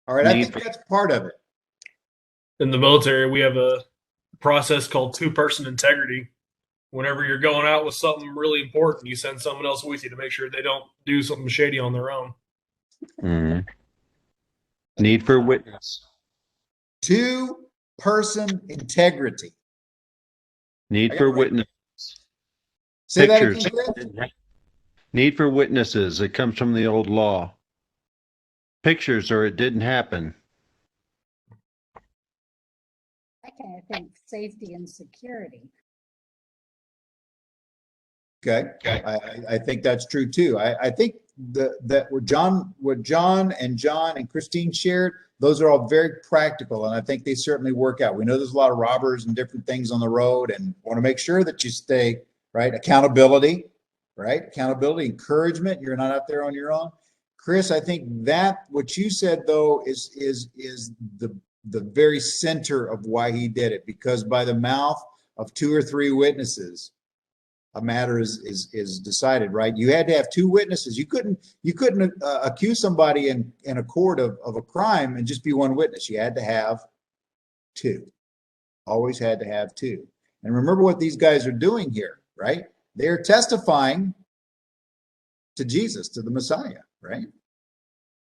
All right, I think that's part of it. In the military, we have a process called two-person integrity. Whenever you're going out with something really important, you send someone else with you to make sure they don't do something shady on their own. Mm. Need for witness. Two-person integrity. Need for witness. Say Pictures. that again, Chris? Need for witnesses. It comes from the old law. Pictures or it didn't happen. I think safety and security. Okay. I think that's true too. I think that what John and Christine shared, those are all very practical, and I think they certainly work out. We know there's a lot of robbers and different things on the road, and want to make sure that you stay right. Accountability, right? Accountability, encouragement. You're not out there on your own. Chris, I think that what you said though is the very center of why he did it, because by the mouth of 2 or 3 witnesses, a matter is decided, right? You had to have 2 witnesses. You couldn't accuse somebody in a court of a crime and just be 1 witness. You had to have 2. Always had to have 2. And remember what these guys are doing here, right? They're testifying to Jesus, to the Messiah, right?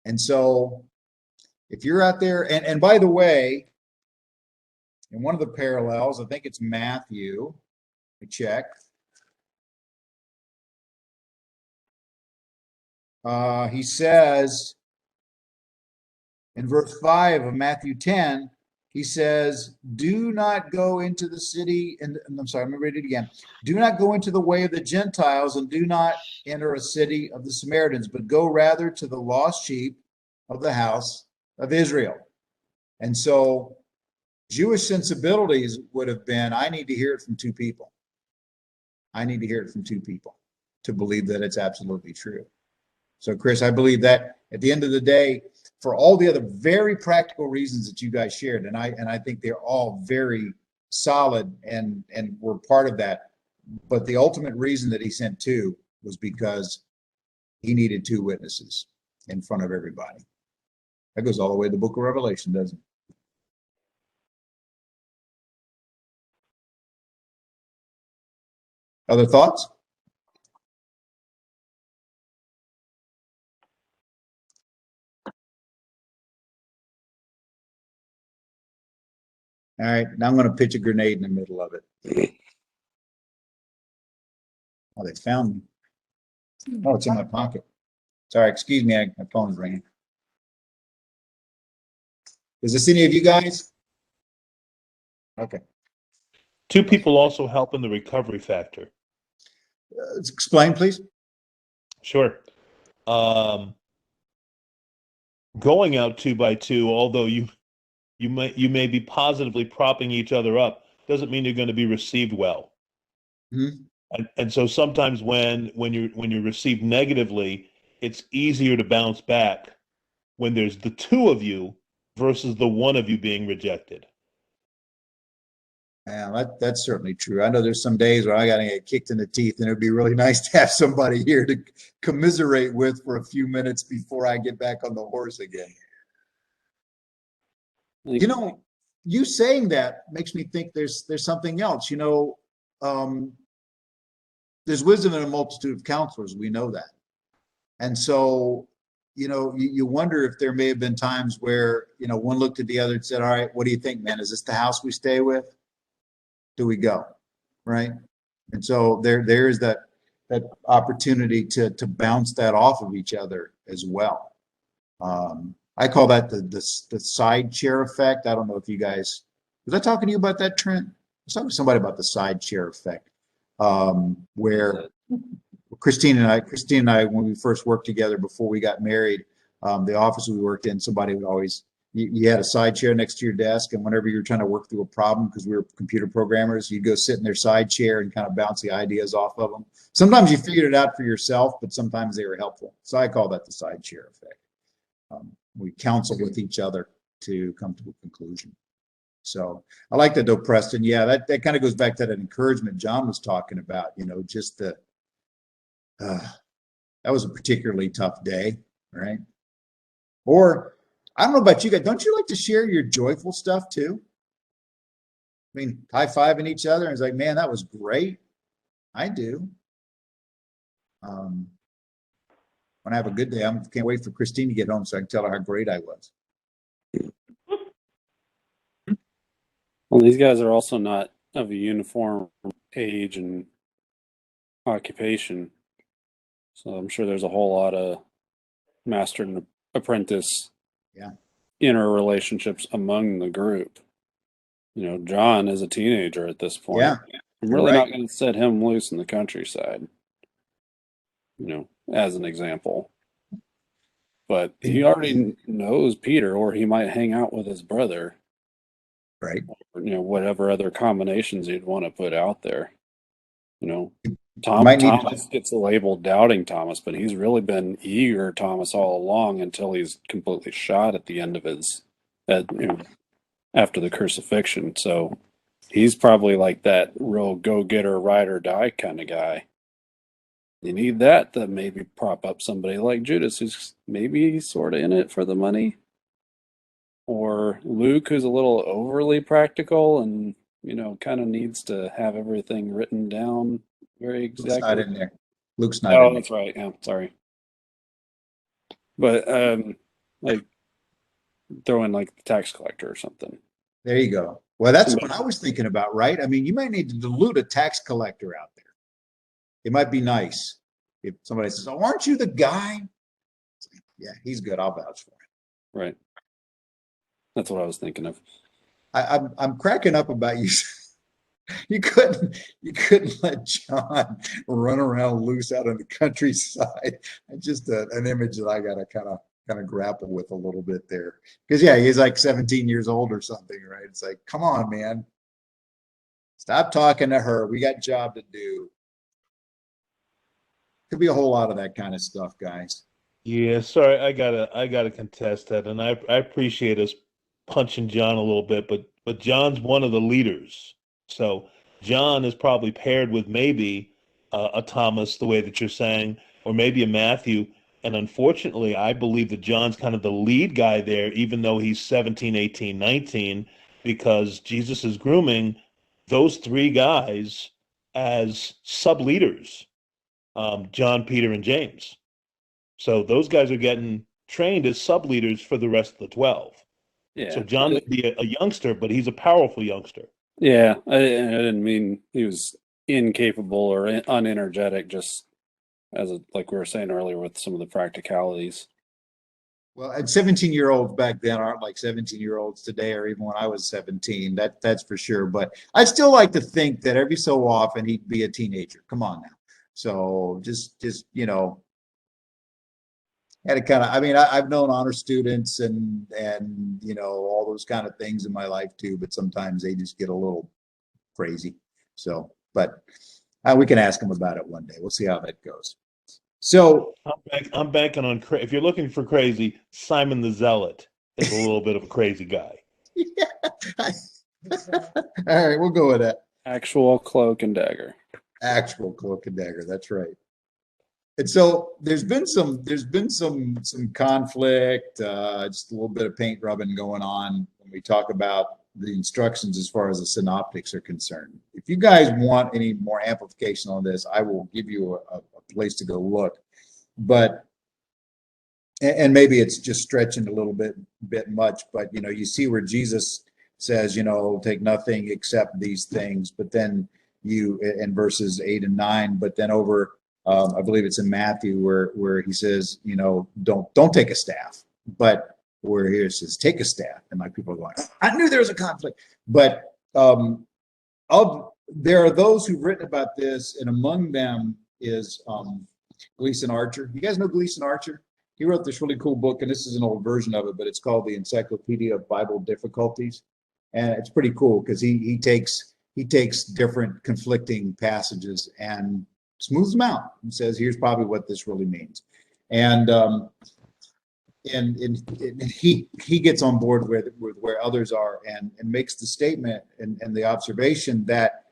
And so if you're out there, and by the way, in one of the parallels, I think it's Matthew, let me check. He says in verse 5 of Matthew 10, he says, do not go into the city, and I'm sorry, I'm going to read it again. Do not go into the way of the Gentiles, and do not enter a city of the Samaritans, but go rather to the lost sheep of the house of Israel. And so Jewish sensibilities would have been, I need to hear it from 2 people. I need to hear it from 2 people to believe that it's absolutely true. So, Chris, I believe that at the end of the day, for all the other very practical reasons that you guys shared, and I think they're all very solid and were part of that. But the ultimate reason that he sent 2 was because he needed 2 witnesses in front of everybody. That goes all the way to the book of Revelation, doesn't it? Other thoughts? All right, now I'm going to pitch a grenade in the middle of it. Oh, they found me. Oh, it's in my pocket. Sorry, excuse me, my phone's ringing. Is this any of you guys? Okay. Two people also help in the recovery factor. Explain, please. Sure. Going out 2 by 2, although you may be positively propping each other up, doesn't mean you're going to be received well. Mhm. And so sometimes when you're received negatively, it's easier to bounce back when there's the two of you versus the one of you being rejected. Yeah, that's certainly true. I know there's some days where I got to get kicked in the teeth, and it'd be really nice to have somebody here to commiserate with for a few minutes before I get back on the horse again. You know, you saying that makes me think there's something else. You know, there's wisdom in a multitude of counselors. We know that. And so, you know, you wonder if there may have been times where, you know, one looked at the other and said, all right, what do you think, man? Is this the house we stay with? Do we go? Right. And so there is that opportunity to bounce that off of each other as well. I call that the side chair effect. I don't know if you guys, was I talking to you about that, Trent? I was talking to somebody about the side chair effect, where Christine and I, when we first worked together before we got married, the office we worked in, somebody would always, you had a side chair next to your desk, and whenever you were trying to work through a problem, because we were computer programmers, you'd go sit in their side chair and kind of bounce the ideas off of them. Sometimes you figured it out for yourself, but sometimes they were helpful. So I call that the side chair effect. We counsel with each other to come to a conclusion. So I like that though, Preston. Yeah, that kind of goes back to that encouragement John was talking about, you know, just that was a particularly tough day, right? Or I don't know about you guys, don't you like to share your joyful stuff too? I mean, high-fiving each other and it's like, man, that was great. I do. When I have a good day, I can't wait for Christine to get home so I can tell her how great I was. Well, these guys are also not of a uniform age and occupation. So I'm sure there's a whole lot of master and apprentice interrelationships among the group. You know, John is a teenager at this point. Yeah, I'm really not going to set him loose in the countryside, you know, as an example. But he already knows Peter, or he might hang out with his brother. Right. Or, you know, whatever other combinations you'd want to put out there. You know, Thomas gets labeled doubting Thomas, but he's really been eager Thomas all along until he's completely shot at the end of his, you know, after the crucifixion. So he's probably like that real go-getter, ride or die kind of guy. You need that to maybe prop up somebody like Judas, who's maybe sort of in it for the money. Or Luke, who's a little overly practical and, you know, kind of needs to have everything written down very exactly. Luke's not in there. Luke's not in there. Oh, that's right. Yeah, sorry. But like throw in like the tax collector or something. There you go. Well, that's what I was thinking about, right? I mean, you might need to dilute a tax collector out there. It might be nice if somebody says, "Oh, aren't you the guy?" Yeah, he's good. I'll vouch for him. Right. That's what I was thinking of. I'm cracking up about you. You couldn't let John run around loose out in the countryside. It's just an image that I gotta kind of grapple with a little bit there. Because yeah, he's like 17 years old or something, right? It's like, come on, man. Stop talking to her. We got a job to do. Could be a whole lot of that kind of stuff, guys. Yeah, sorry, I gotta contest that, and I appreciate us punching John a little bit, but John's one of the leaders, so John is probably paired with maybe a Thomas, the way that you're saying, or maybe a Matthew, and unfortunately, I believe that John's kind of the lead guy there, even though he's 17, 18, 19, because Jesus is grooming those three guys as sub leaders, John, Peter, and James. So those guys are getting trained as sub leaders for the rest of the 12. Yeah. So John may be a youngster, but he's a powerful youngster. Yeah. I didn't mean he was incapable or unenergetic, just like we were saying earlier with some of the practicalities. Well, and 17-year-olds back then aren't like 17-year-olds today, or even when I was 17. That's for sure. But I still like to think that every so often he'd be a teenager. Come on now. So just had to kind of. I mean, I've known honor students and all those kind of things in my life too. But sometimes they just get a little crazy. So, but we can ask him about it one day. We'll see how that goes. So I'm banking on if you're looking for crazy, Simon the Zealot is a little bit of a crazy guy. yeah. All right, we'll go with that. Actual cloak and dagger. Actual cloak and dagger. That's right. And so there's been some conflict, just a little bit of paint rubbing going on when we talk about the instructions as far as the synoptics are concerned. If you guys want any more amplification on this, I will give you a place to go look. But and maybe it's just stretching a little bit much, but you see where Jesus says, take nothing except these things, but then you in verses 8 and 9, but then over I believe it's in Matthew where he says, don't take a staff, but where he says take a staff, and like people are going, I knew there was a conflict, but there are those who've written about this, and among them is Gleason Archer. You guys know Gleason Archer? He wrote this really cool book, and this is an old version of it, but it's called the Encyclopedia of Bible Difficulties, and it's pretty cool because he takes different conflicting passages and smooths them out and says, here's probably what this really means. And he gets on board with where others are and makes the statement and the observation that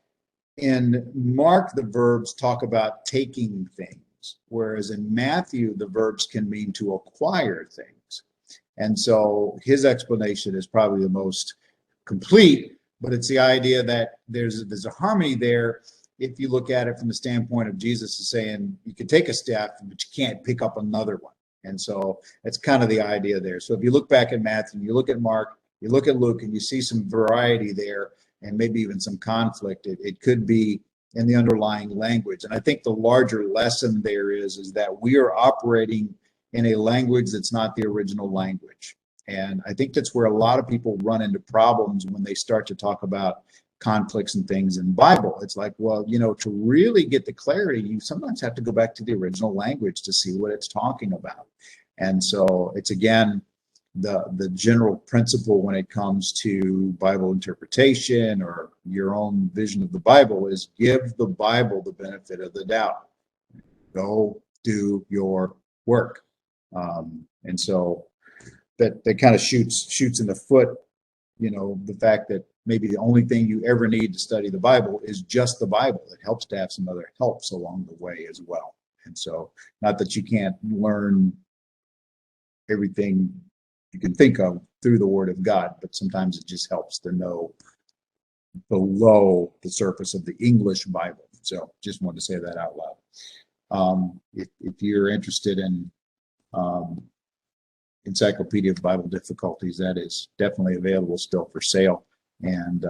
in Mark, the verbs talk about taking things, whereas in Matthew, the verbs can mean to acquire things. And so his explanation is probably the most complete, but it's the idea that there's a harmony there if you look at it from the standpoint of Jesus is saying you can take a staff, but you can't pick up another one. And so that's kind of the idea there. So if you look back at Matthew, you look at Mark, you look at Luke, and you see some variety there and maybe even some conflict. It could be in the underlying language. And I think the larger lesson there is that we are operating in a language that's not the original language. And I think that's where a lot of people run into problems when they start to talk about conflicts and things in the Bible. It's like, well, to really get the clarity, you sometimes have to go back to the original language to see what it's talking about. And so it's, again, the general principle when it comes to Bible interpretation or your own vision of the Bible is give the Bible the benefit of the doubt. Go do your work. And so that kind of shoots in the foot, the fact that maybe the only thing you ever need to study the Bible is just the Bible. It helps to have some other helps along the way as well. And so not that you can't learn everything you can think of through the Word of God, but sometimes it just helps to know below the surface of the English Bible. So just wanted to say that out loud. If you're interested in Encyclopedia of Bible Difficulties, that is definitely available still for sale. And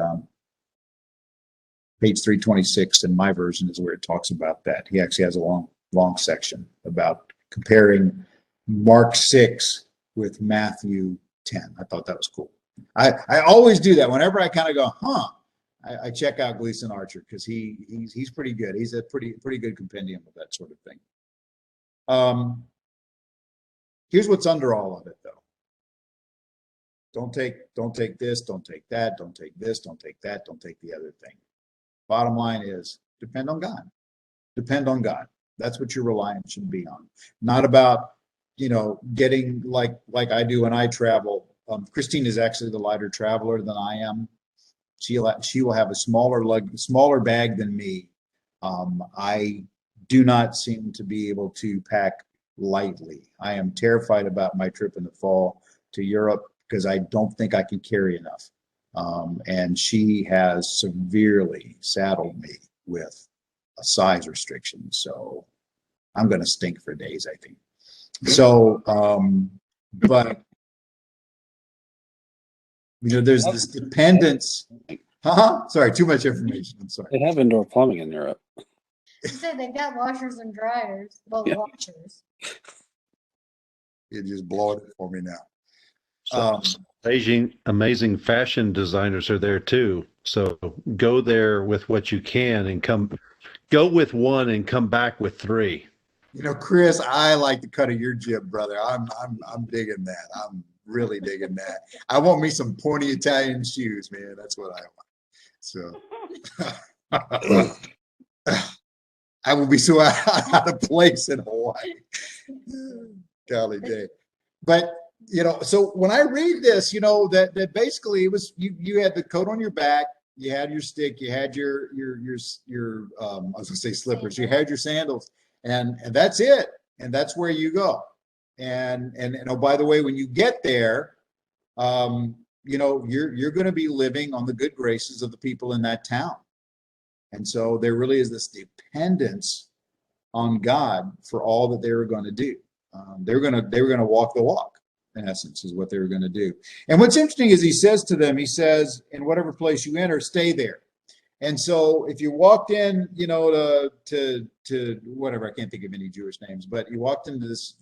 page 326 in my version is where it talks about that. He actually has a long section about comparing Mark 6 with Matthew 10. I thought that was cool. I always do that whenever I kind of go, I check out Gleason Archer because he's pretty good. He's a pretty good compendium of that sort of thing. Here's what's under all of it, though. Don't take this, don't take that, don't take this, don't take that, don't take the other thing. Bottom line is depend on God. Depend on God. That's what your reliance should be on. Not about, getting like I do when I travel. Christine is actually the lighter traveler than I am. She will have a smaller bag than me. I do not seem to be able to pack lightly. I am terrified about my trip in the fall to Europe because I don't think I can carry enough. And she has severely saddled me with a size restriction. So I'm going to stink for days, I think. So, but There's this dependence. Sorry, too much information. I'm sorry. They have indoor plumbing in Europe. You said they've got washers and dryers. Well, Yeah. washers. You're just blowing it for me now. So amazing fashion designers are there too. So go there with what you can and go with one and come back with three. Chris, I like the cut of your jib, brother. I'm digging that. I'm really digging that. I want me some pointy Italian shoes, man. That's what I want. So I will be so out of place in Hawaii. Golly day. But so when I read this, that basically it was you had the coat on your back, you had your stick, you had your I was gonna say slippers, you had your sandals, and that's it, and that's where you go. And oh, by the way, when you get there, you're going to be living on the good graces of the people in that town, and so there really is this dependence on God for all that they were going to do. They were going to walk the walk, in essence, is what they were going to do. And what's interesting is he says to them, he says, in whatever place you enter, stay there. And so if you walked in, to whatever, I can't think of any Jewish names, but you walked into this,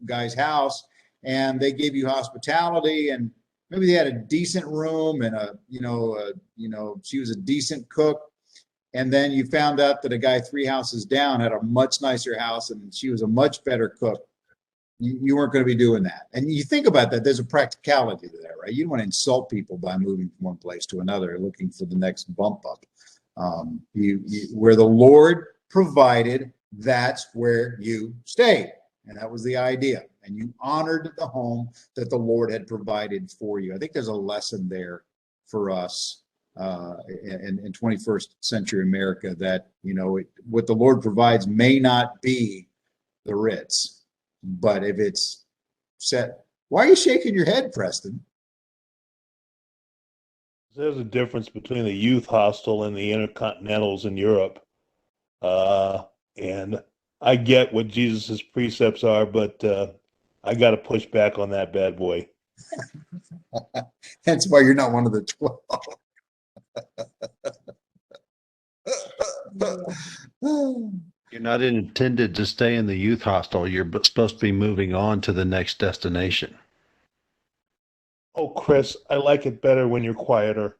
guy's house and they gave you hospitality, and maybe they had a decent room and she was a decent cook. And then you found out that a guy 3 houses down had a much nicer house and she was a much better cook. You weren't going to be doing that. And you think about that, there's a practicality to that, right? You don't want to insult people by moving from one place to another, looking for the next bump up. Where the Lord provided, that's where you stayed. And that was the idea. And you honored the home that the Lord had provided for you. I think there's a lesson there for us in 21st century America that, what the Lord provides may not be the Ritz. But if it's set, why are you shaking your head, Preston? There's a difference between the youth hostel and the intercontinentals in Europe. And I get what Jesus's precepts are, but I got to push back on that bad boy. That's why you're not one of the 12. You're not intended to stay in the youth hostel. You're supposed to be moving on to the next destination. Oh, Chris, I like it better when you're quieter.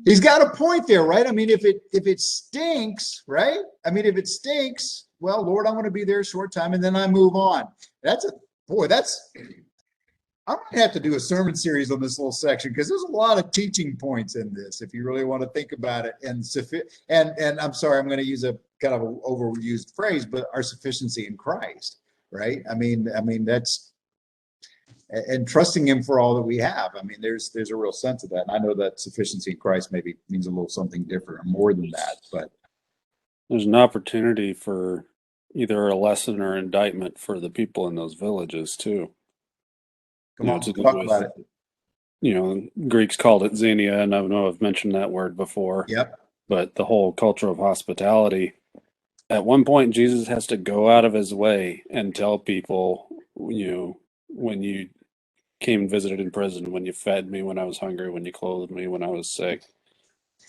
He's got a point there, right? I mean, if it stinks, right? I mean, if it stinks, well, Lord, I want to be there a short time and then I move on. I'm going to have to do a sermon series on this little section because there's a lot of teaching points in this if you really want to think about it. And I'm sorry, I'm going to use a kind of an overused phrase, but our sufficiency in Christ, right? I mean that's, and trusting him for all that we have. I mean, there's a real sense of that. And I know that sufficiency in Christ maybe means a little something different or more than that, but There's an opportunity for either a lesson or indictment for the people in those villages too. come on, to do talk with, about it. Greeks called it xenia, and I know I've mentioned that word before. Yep. But the whole culture of hospitality, at one point, Jesus has to go out of his way and tell people, when you came and visited in prison, when you fed me when I was hungry, when you clothed me when I was sick,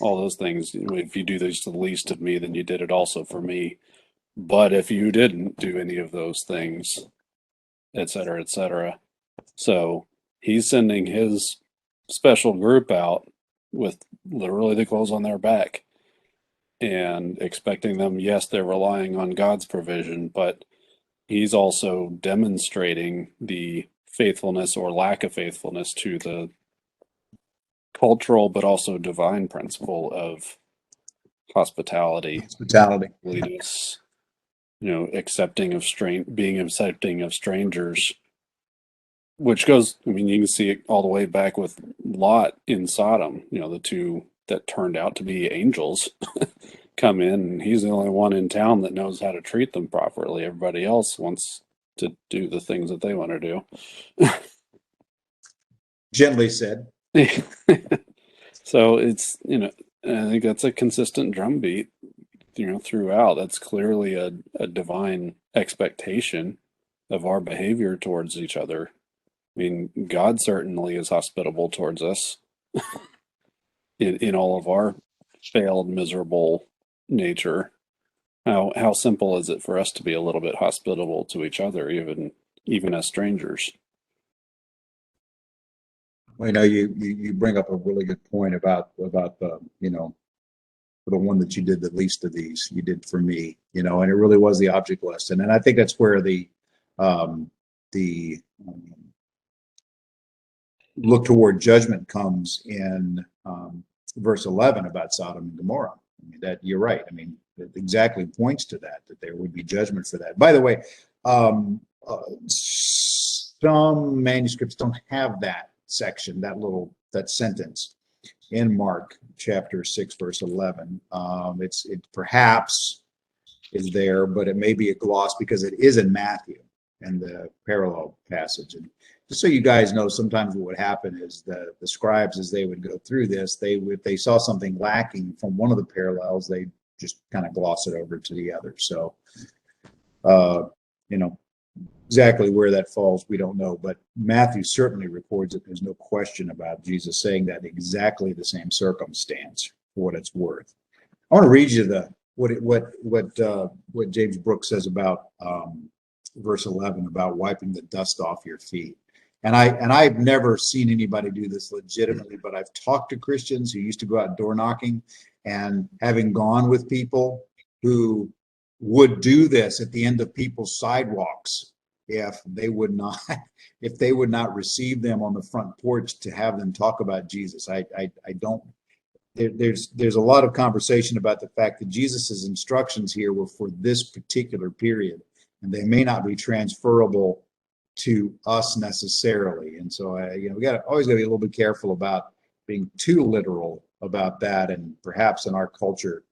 all those things. If you do this to the least of me, then you did it also for me. But if you didn't do any of those things, et cetera, et cetera. So he's sending his special group out with literally the clothes on their back and expecting them, yes, they're relying on God's provision, but he's also demonstrating the faithfulness or lack of faithfulness to the cultural but also divine principle of hospitality, holiness, accepting of being accepting of strangers, which goes, I mean, you can see it all the way back with Lot in Sodom, the two that turned out to be angels come in, and he's the only one in town that knows how to treat them properly. Everybody else wants to do the things that they want to do. Gently said. So it's, I think that's a consistent drumbeat, throughout. That's clearly a divine expectation of our behavior towards each other. I mean, God certainly is hospitable towards us in all of our failed, miserable nature. How simple is it for us to be a little bit hospitable to each other, even as strangers? Well, you bring up a really good point about the, for the one that you did the least of these, you did for me, and it really was the object lesson. And I think that's where the look toward judgment comes in verse 11 about Sodom and Gomorrah. I mean, that you're right. I mean, it exactly points to that there would be judgment for that. By the way, some manuscripts don't have that section, that sentence in Mark chapter 6, verse 11. It perhaps is there, but it may be a gloss because it is in Matthew and the parallel passage. And just so you guys know, sometimes what would happen is the scribes, as they would go through this, if they saw something lacking from one of the parallels, they just kind of gloss it over to the other. So, exactly where that falls, we don't know. But Matthew certainly records it. There's no question about Jesus saying that exactly the same circumstance, for what it's worth. I want to read you what James Brooks says about verse 11 about wiping the dust off your feet. And I've never seen anybody do this legitimately, but I've talked to Christians who used to go out door knocking, and having gone with people who would do this at the end of people's sidewalks if they would not receive them on the front porch to have them talk about Jesus. There's a lot of conversation about the fact that Jesus's instructions here were for this particular period, and they may not be transferable to us necessarily. And so, we always got to be a little bit careful about being too literal about that, and perhaps in our culture,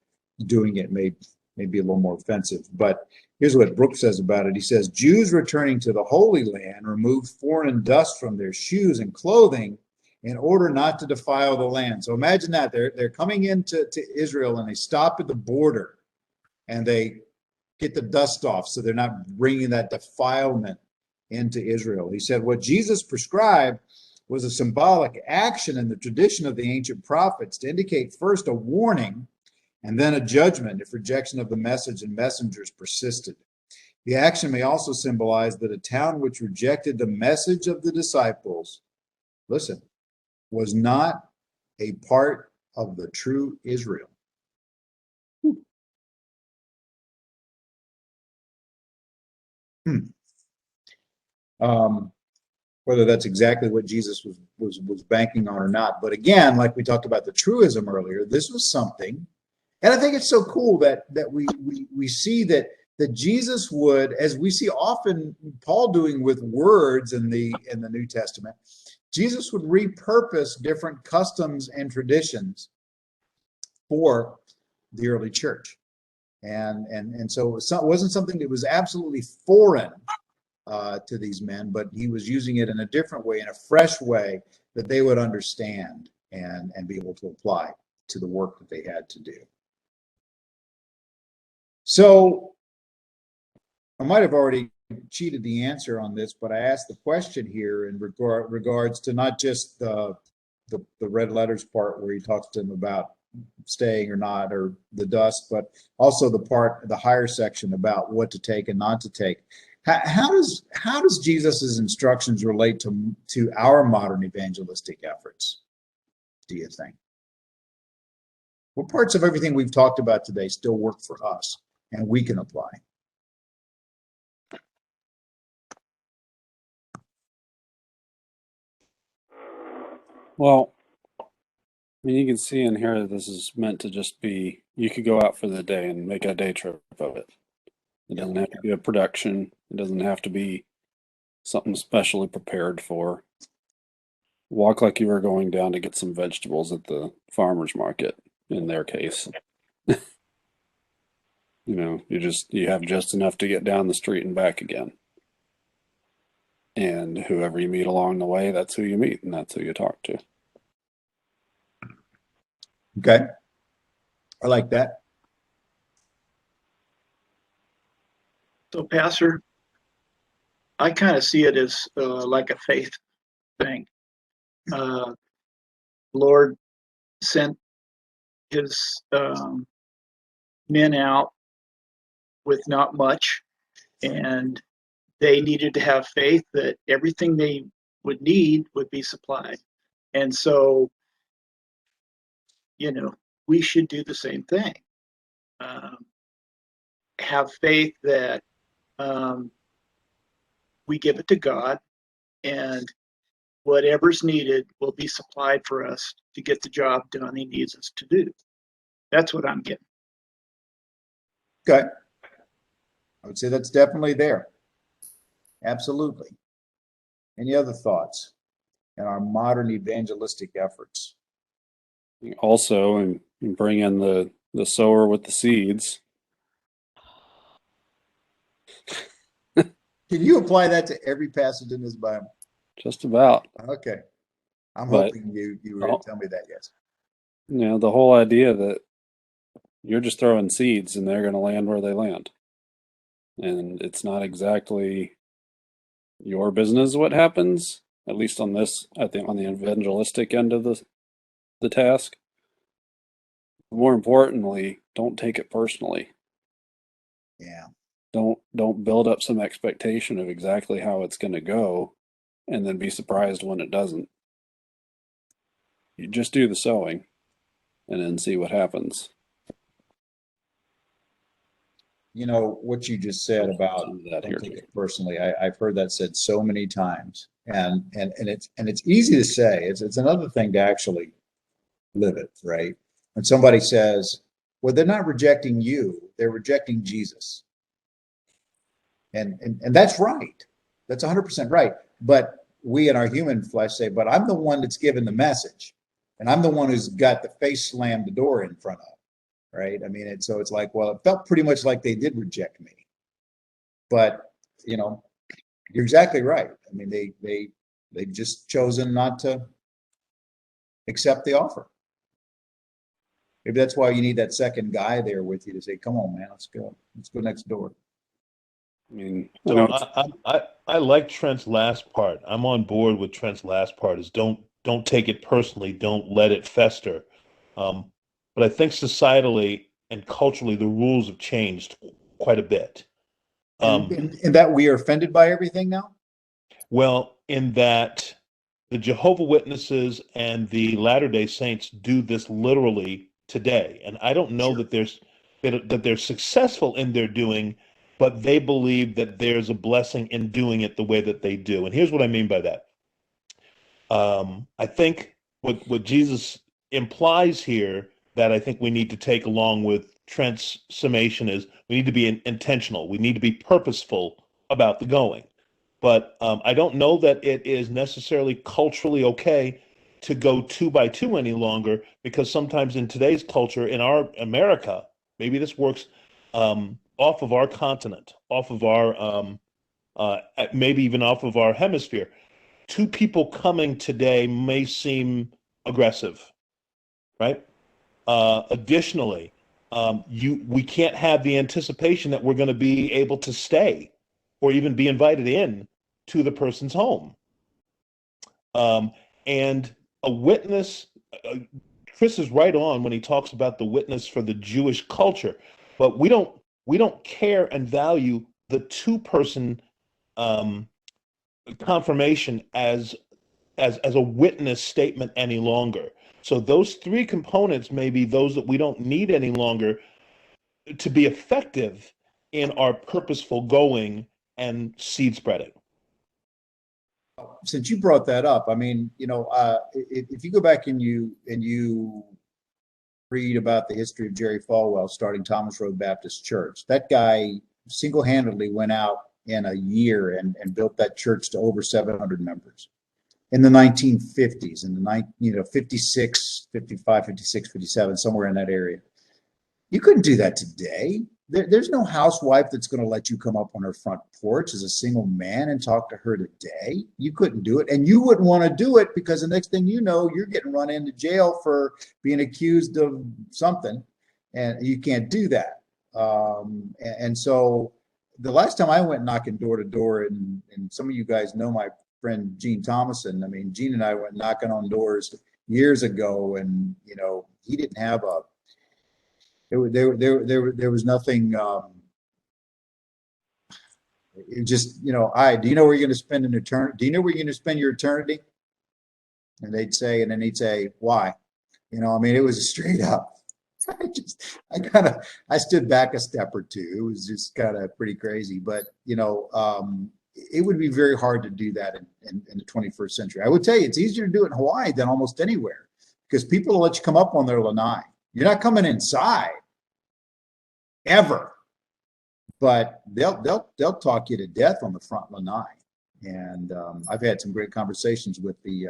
doing it may be a little more offensive. But here's what Brooks says about it. He says, Jews returning to the Holy Land removed foreign dust from their shoes and clothing in order not to defile the land. So imagine that they're coming into Israel, and they stop at the border and they get the dust off, so they're not bringing that defilement into Israel. He said what Jesus prescribed was a symbolic action in the tradition of the ancient prophets to indicate first a warning and then a judgment if rejection of the message and messengers persisted. The action may also symbolize that a town which rejected the message of the disciples, listen, was not a part of the true Israel. Whether that's exactly what Jesus was banking on or not. But again, like we talked about the truism earlier, this was something, and I think it's so cool that we see that Jesus would, as we see often Paul doing with words in the New Testament, Jesus would repurpose different customs and traditions for the early church. And so it wasn't something that was absolutely foreign to these men, but he was using it in a different way, in a fresh way that they would understand and be able to apply to the work that they had to do. So I might have already cheated the answer on this, but I asked the question here in regards to not just the red letters part where he talks to them about staying or not, or the dust, but also the higher section about what to take and not to take. How does Jesus's instructions relate to our modern evangelistic efforts, do you think? What parts of everything we've talked about today still work for us and we can apply? Well, I mean, you can see in here that this is meant to just be, you could go out for the day and make a day trip of it. It doesn't have to be a production. It doesn't have to be something specially prepared for. Walk like you were going down to get some vegetables at the farmer's market, in their case. You have just enough to get down the street and back again. And whoever you meet along the way, that's who you meet, and that's who you talk to. Okay. I like that. So, Pastor, I kind of see it as like a faith thing. Lord sent his men out with not much, and they needed to have faith that everything they would need would be supplied. And so, we should do the same thing. Have faith that we give it to God, and whatever's needed will be supplied for us to get the job done he needs us to do. That's what I'm getting. Okay. I would say that's definitely there. Absolutely. Any other thoughts in our modern evangelistic efforts? Also, and bring in the sower with the seeds. Can you apply that to every passage in this Bible? Just about. Okay. I'm But- hoping you were going to tell me that, yes. The whole idea that you're just throwing seeds and they're going to land where they land. And it's not exactly your business what happens, at least on this, I think, on the evangelistic end of the task. More importantly, don't take it personally. Yeah. Don't build up some expectation of exactly how it's going to go and then be surprised when it doesn't. You just do the sowing and then see what happens. What you just said about don't take it personally. I've heard that said so many times, and it's easy to say. It's another thing to actually live it, right? When somebody says, "Well, they're not rejecting you; they're rejecting Jesus," and that's right. That's 100% right. But we in our human flesh say, "But I'm the one that's given the message, and I'm the one who's got the face slammed the door in front of." Right? I mean, it's like, well, it felt pretty much like they did reject me. But, you're exactly right. I mean, they've just chosen not to accept the offer. Maybe that's why you need that second guy there with you to say, come on, man, let's go next door. I mean, So I like Trent's last part. I'm on board with Trent's last part is don't take it personally. Don't let it fester. But I think societally and culturally, the rules have changed quite a bit. In that we are offended by everything now? Well, in that the Jehovah Witnesses and the Latter-day Saints do this literally today. And I don't know that they're successful in their doing, but they believe that there's a blessing in doing it the way that they do. And here's what I mean by that. I think what Jesus implies here that I think we need to take along with Trent's summation is we need to be intentional. We need to be purposeful about the going. But I don't know that it is necessarily culturally okay to go 2 by 2 any longer, because sometimes in today's culture, in our America, maybe this works off of our continent, off of our maybe even off of our hemisphere. 2 people coming today may seem aggressive, right? Additionally, we can't have the anticipation that we're going to be able to stay or even be invited in to the person's home. And a witness, Chris is right on when he talks about the witness for the Jewish culture, but we don't care and value the 2-person confirmation as a witness statement any longer. So those 3 components may be those that we don't need any longer to be effective in our purposeful going and seed spreading. Since you brought that up, I mean, if you go back and you read about the history of Jerry Falwell starting Thomas Road Baptist Church, that guy single-handedly went out in a year and built that church to over 700 members. In the 1950s, in the 56, 55, 56, 57, somewhere in that area. You couldn't do that today. There's no housewife that's going to let you come up on her front porch as a single man and talk to her today. You couldn't do it. And you wouldn't want to do it because the next thing you know, you're getting run into jail for being accused of something. And you can't do that. And so the last time I went knocking door to door, and some of you guys know my friend Gene Thomason. I mean, Gene and I went knocking on doors years ago, and you know, he didn't have a. There was nothing. It just, you know, do you know where you're going to spend an eternity? Do you know where you're going to spend your eternity? And they'd say, and then he'd say, why? You know, I mean, it was straight up. I stood back a step or two. It was just kind of pretty crazy, but you know, it would be very hard to do that in the 21st century. I would tell you, it's easier to do it in Hawaii than almost anywhere because people will let you come up on their lanai. You're not coming inside ever, but they'll talk you to death on the front lanai. And I've had some great conversations with the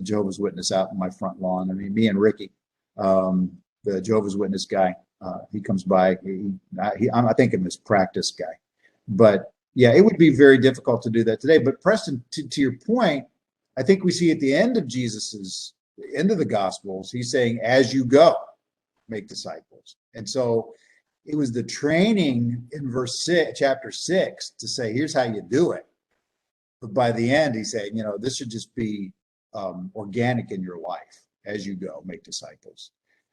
Jehovah's Witness out in my front lawn. I mean, me and Ricky, the Jehovah's Witness guy, he comes by. I think I'm his practice guy, but yeah, it would be very difficult to do that today. But Preston, to your point, I think we see at the end of the end of the Gospels, he's saying, "As you go, make disciples." And so it was the training in chapter 6 to say, "Here's how you do it." But by the end, he's saying, you know, this should just be organic in your life. As you go, make disciples.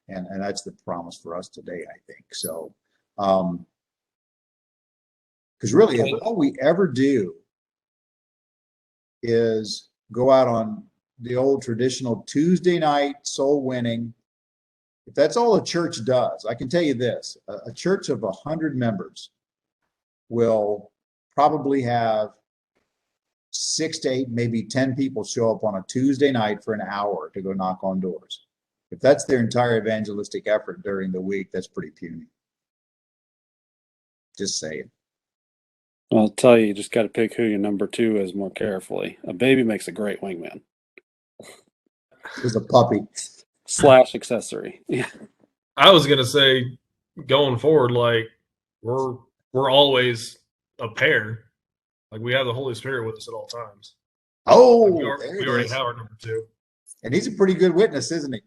And that's the promise for us today, I think. So, because really, if all we ever do is go out on the old traditional Tuesday night soul winning, if that's all a church does, I can tell you this, a church of 100 members will probably have 6 to 8, maybe 10 people show up on a Tuesday night for an hour to go knock on doors. If that's their entire evangelistic effort during the week, that's pretty puny. Just saying. I'll tell you, you just got to pick who your number 2 is more carefully. A baby makes a great wingman. It's a puppy. / accessory. Yeah. I was gonna say, going forward, like we're always a pair. Like we have the Holy Spirit with us at all times. Oh, like we already have our number 2. And he's a pretty good witness, isn't he?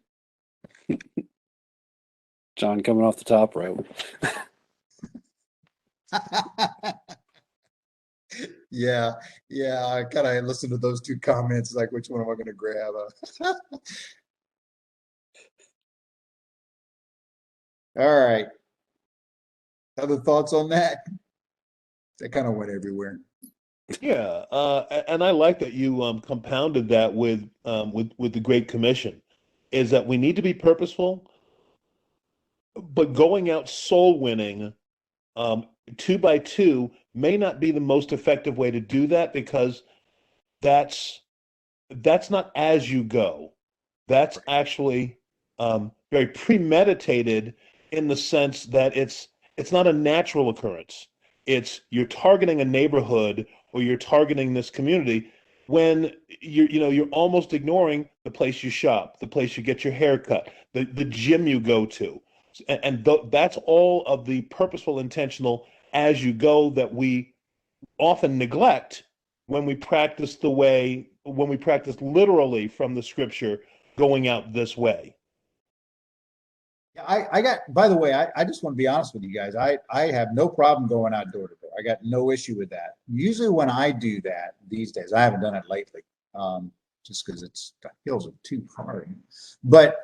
John coming off the top rope. Yeah. I kind of listened to those 2 comments, like, which one am I going to grab? All right. Other thoughts on that? That kind of went everywhere. Yeah, and I like that you compounded that with the Great Commission, is that we need to be purposeful, but going out soul winning 2 by 2 may not be the most effective way to do that, because that's not as you go. That's actually very premeditated, in the sense that it's not a natural occurrence. It's you're targeting a neighborhood, or you're targeting this community, when you're almost ignoring the place you shop, the place you get your hair cut, the gym you go to. And that's all of the purposeful, intentional as you go that we often neglect when we practice literally from the scripture, going out this way. I got, by the way, I just want to be honest with you guys. I have no problem going out door to door. I got no issue with that. Usually when I do that these days, I haven't done it lately, just because the hills are too hard. But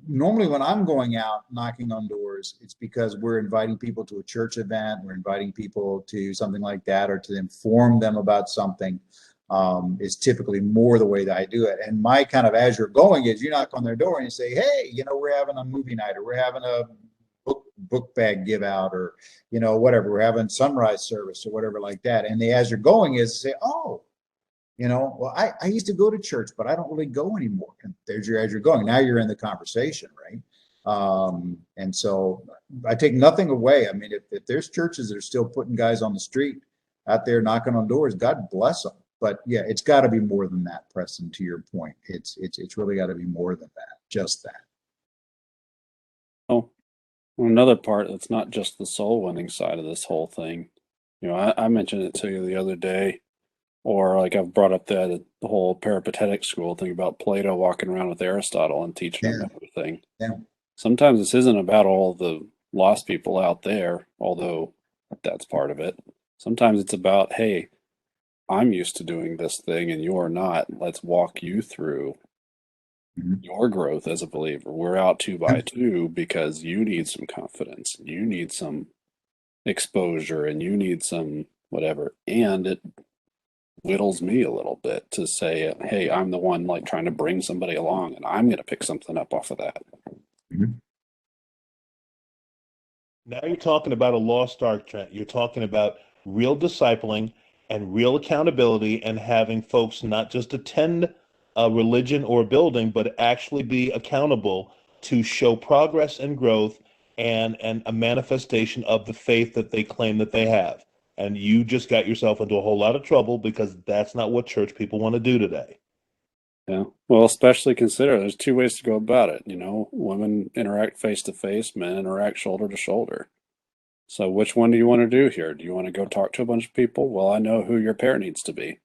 normally when I'm going out knocking on doors, it's because we're inviting people to a church event, we're inviting people to something like that, or to inform them about something. Is typically more the way that I do it. And my kind of as you're going is you knock on their door and you say, hey, we're having a movie night, or we're having a book bag give out, or, whatever, we're having sunrise service or whatever like that. And the as you're going is say, oh, well, I used to go to church, but I don't really go anymore. And there's your as you're going. Now you're in the conversation, right? And so I take nothing away. I mean, if there's churches that are still putting guys on the street out there knocking on doors, God bless them. But yeah, it's got to be more than that, Preston, to your point. It's really got to be more than that, just that. Oh, another part that's not just the soul winning side of this whole thing. I mentioned it to you the other day, or like I've brought up the whole peripatetic school thing about Plato walking around with Aristotle and teaching them everything. Yeah. Sometimes this isn't about all the lost people out there, although That's part of it. Sometimes it's about, hey, I'm used to doing this thing and you're not. Let's walk you through your growth as a believer. We're out 2x2 because you need some confidence, you need some exposure, and you need some whatever. And it whittles me a little bit to say, hey, I'm the one like trying to bring somebody along and I'm going to pick something up off of that. Now you're talking about a lost art, Trent. You're talking about real discipling and real accountability and having folks not just attend a religion or a building, but actually be accountable to show progress and growth and a manifestation of the faith that they claim that they have. And you just got yourself into a whole lot of trouble because that's not what church people want to do today. Yeah. Well, especially consider there's two ways to go about it. You know, women interact face to face, men interact shoulder to shoulder. So which one do you want to do here? Do you want to go talk to a bunch of people? Well, I know who your pair needs to be.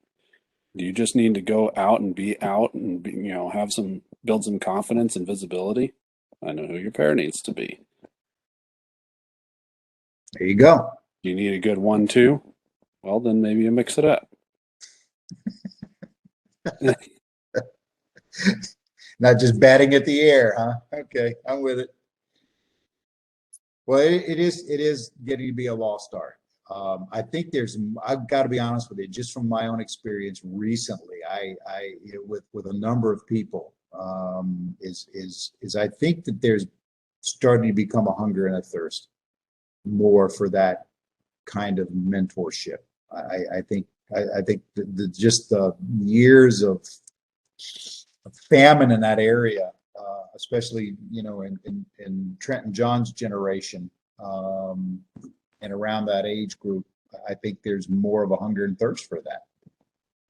Do you just need to go out and be out and be, have build some confidence and visibility? I know who your pair needs to be. There you go. You need a good 1-2? Well, then maybe you mix it up. Not just batting at the air, huh? Okay, I'm with it. Well, it is getting to be a lost art. I think I've got to be honest with you, just from my own experience recently, with a number of people, is I think that there's starting to become a hunger and a thirst more for that kind of mentorship. I think just the years of famine in that area, especially in Trent and John's generation, and around that age group, I think there's more of a hunger and thirst for that.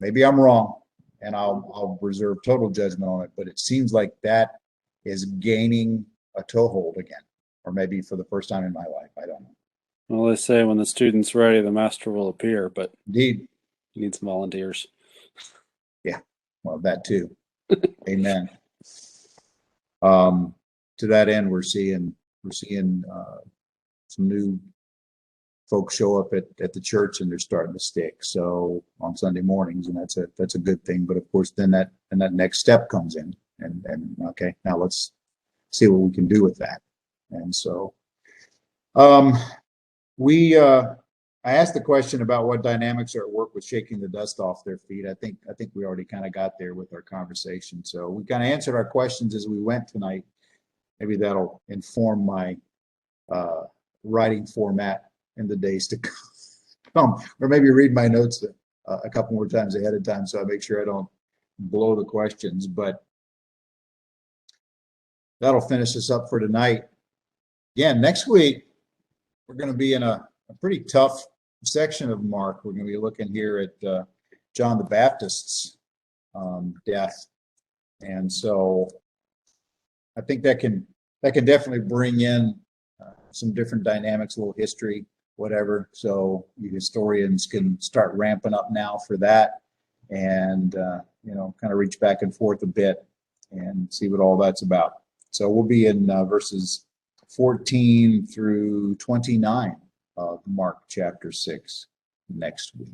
Maybe I'm wrong, and I'll reserve total judgment on it, but it seems like that is gaining a toehold again, or maybe for the first time in my life. I don't know. Well, they say when the student's ready, the master will appear, but indeed, you need some volunteers. Yeah, well, that too. Amen. To that end, we're seeing some new folks show up at the church, and they're starting to stick. So on Sunday mornings, and that's a good thing. But of course, then that next step comes in, and okay, now let's see what we can do with that. And so, I asked the question about what dynamics are at work with shaking the dust off their feet. I think we already kind of got there with our conversation. So we kind of answered our questions as we went tonight. Maybe that'll inform my writing format in the days to come, or maybe read my notes a couple more times ahead of time so I make sure I don't blow the questions. But that'll finish us up for tonight. Again, next week, we're going to be in a pretty tough section of Mark. We're going to be looking here at John the Baptist's death, and so I think that can definitely bring in some different dynamics, a little history, whatever. So you historians can start ramping up now for that, and kind of reach back and forth a bit and see what all that's about. So we'll be in verses 14 through 29 of Mark chapter 6 next week.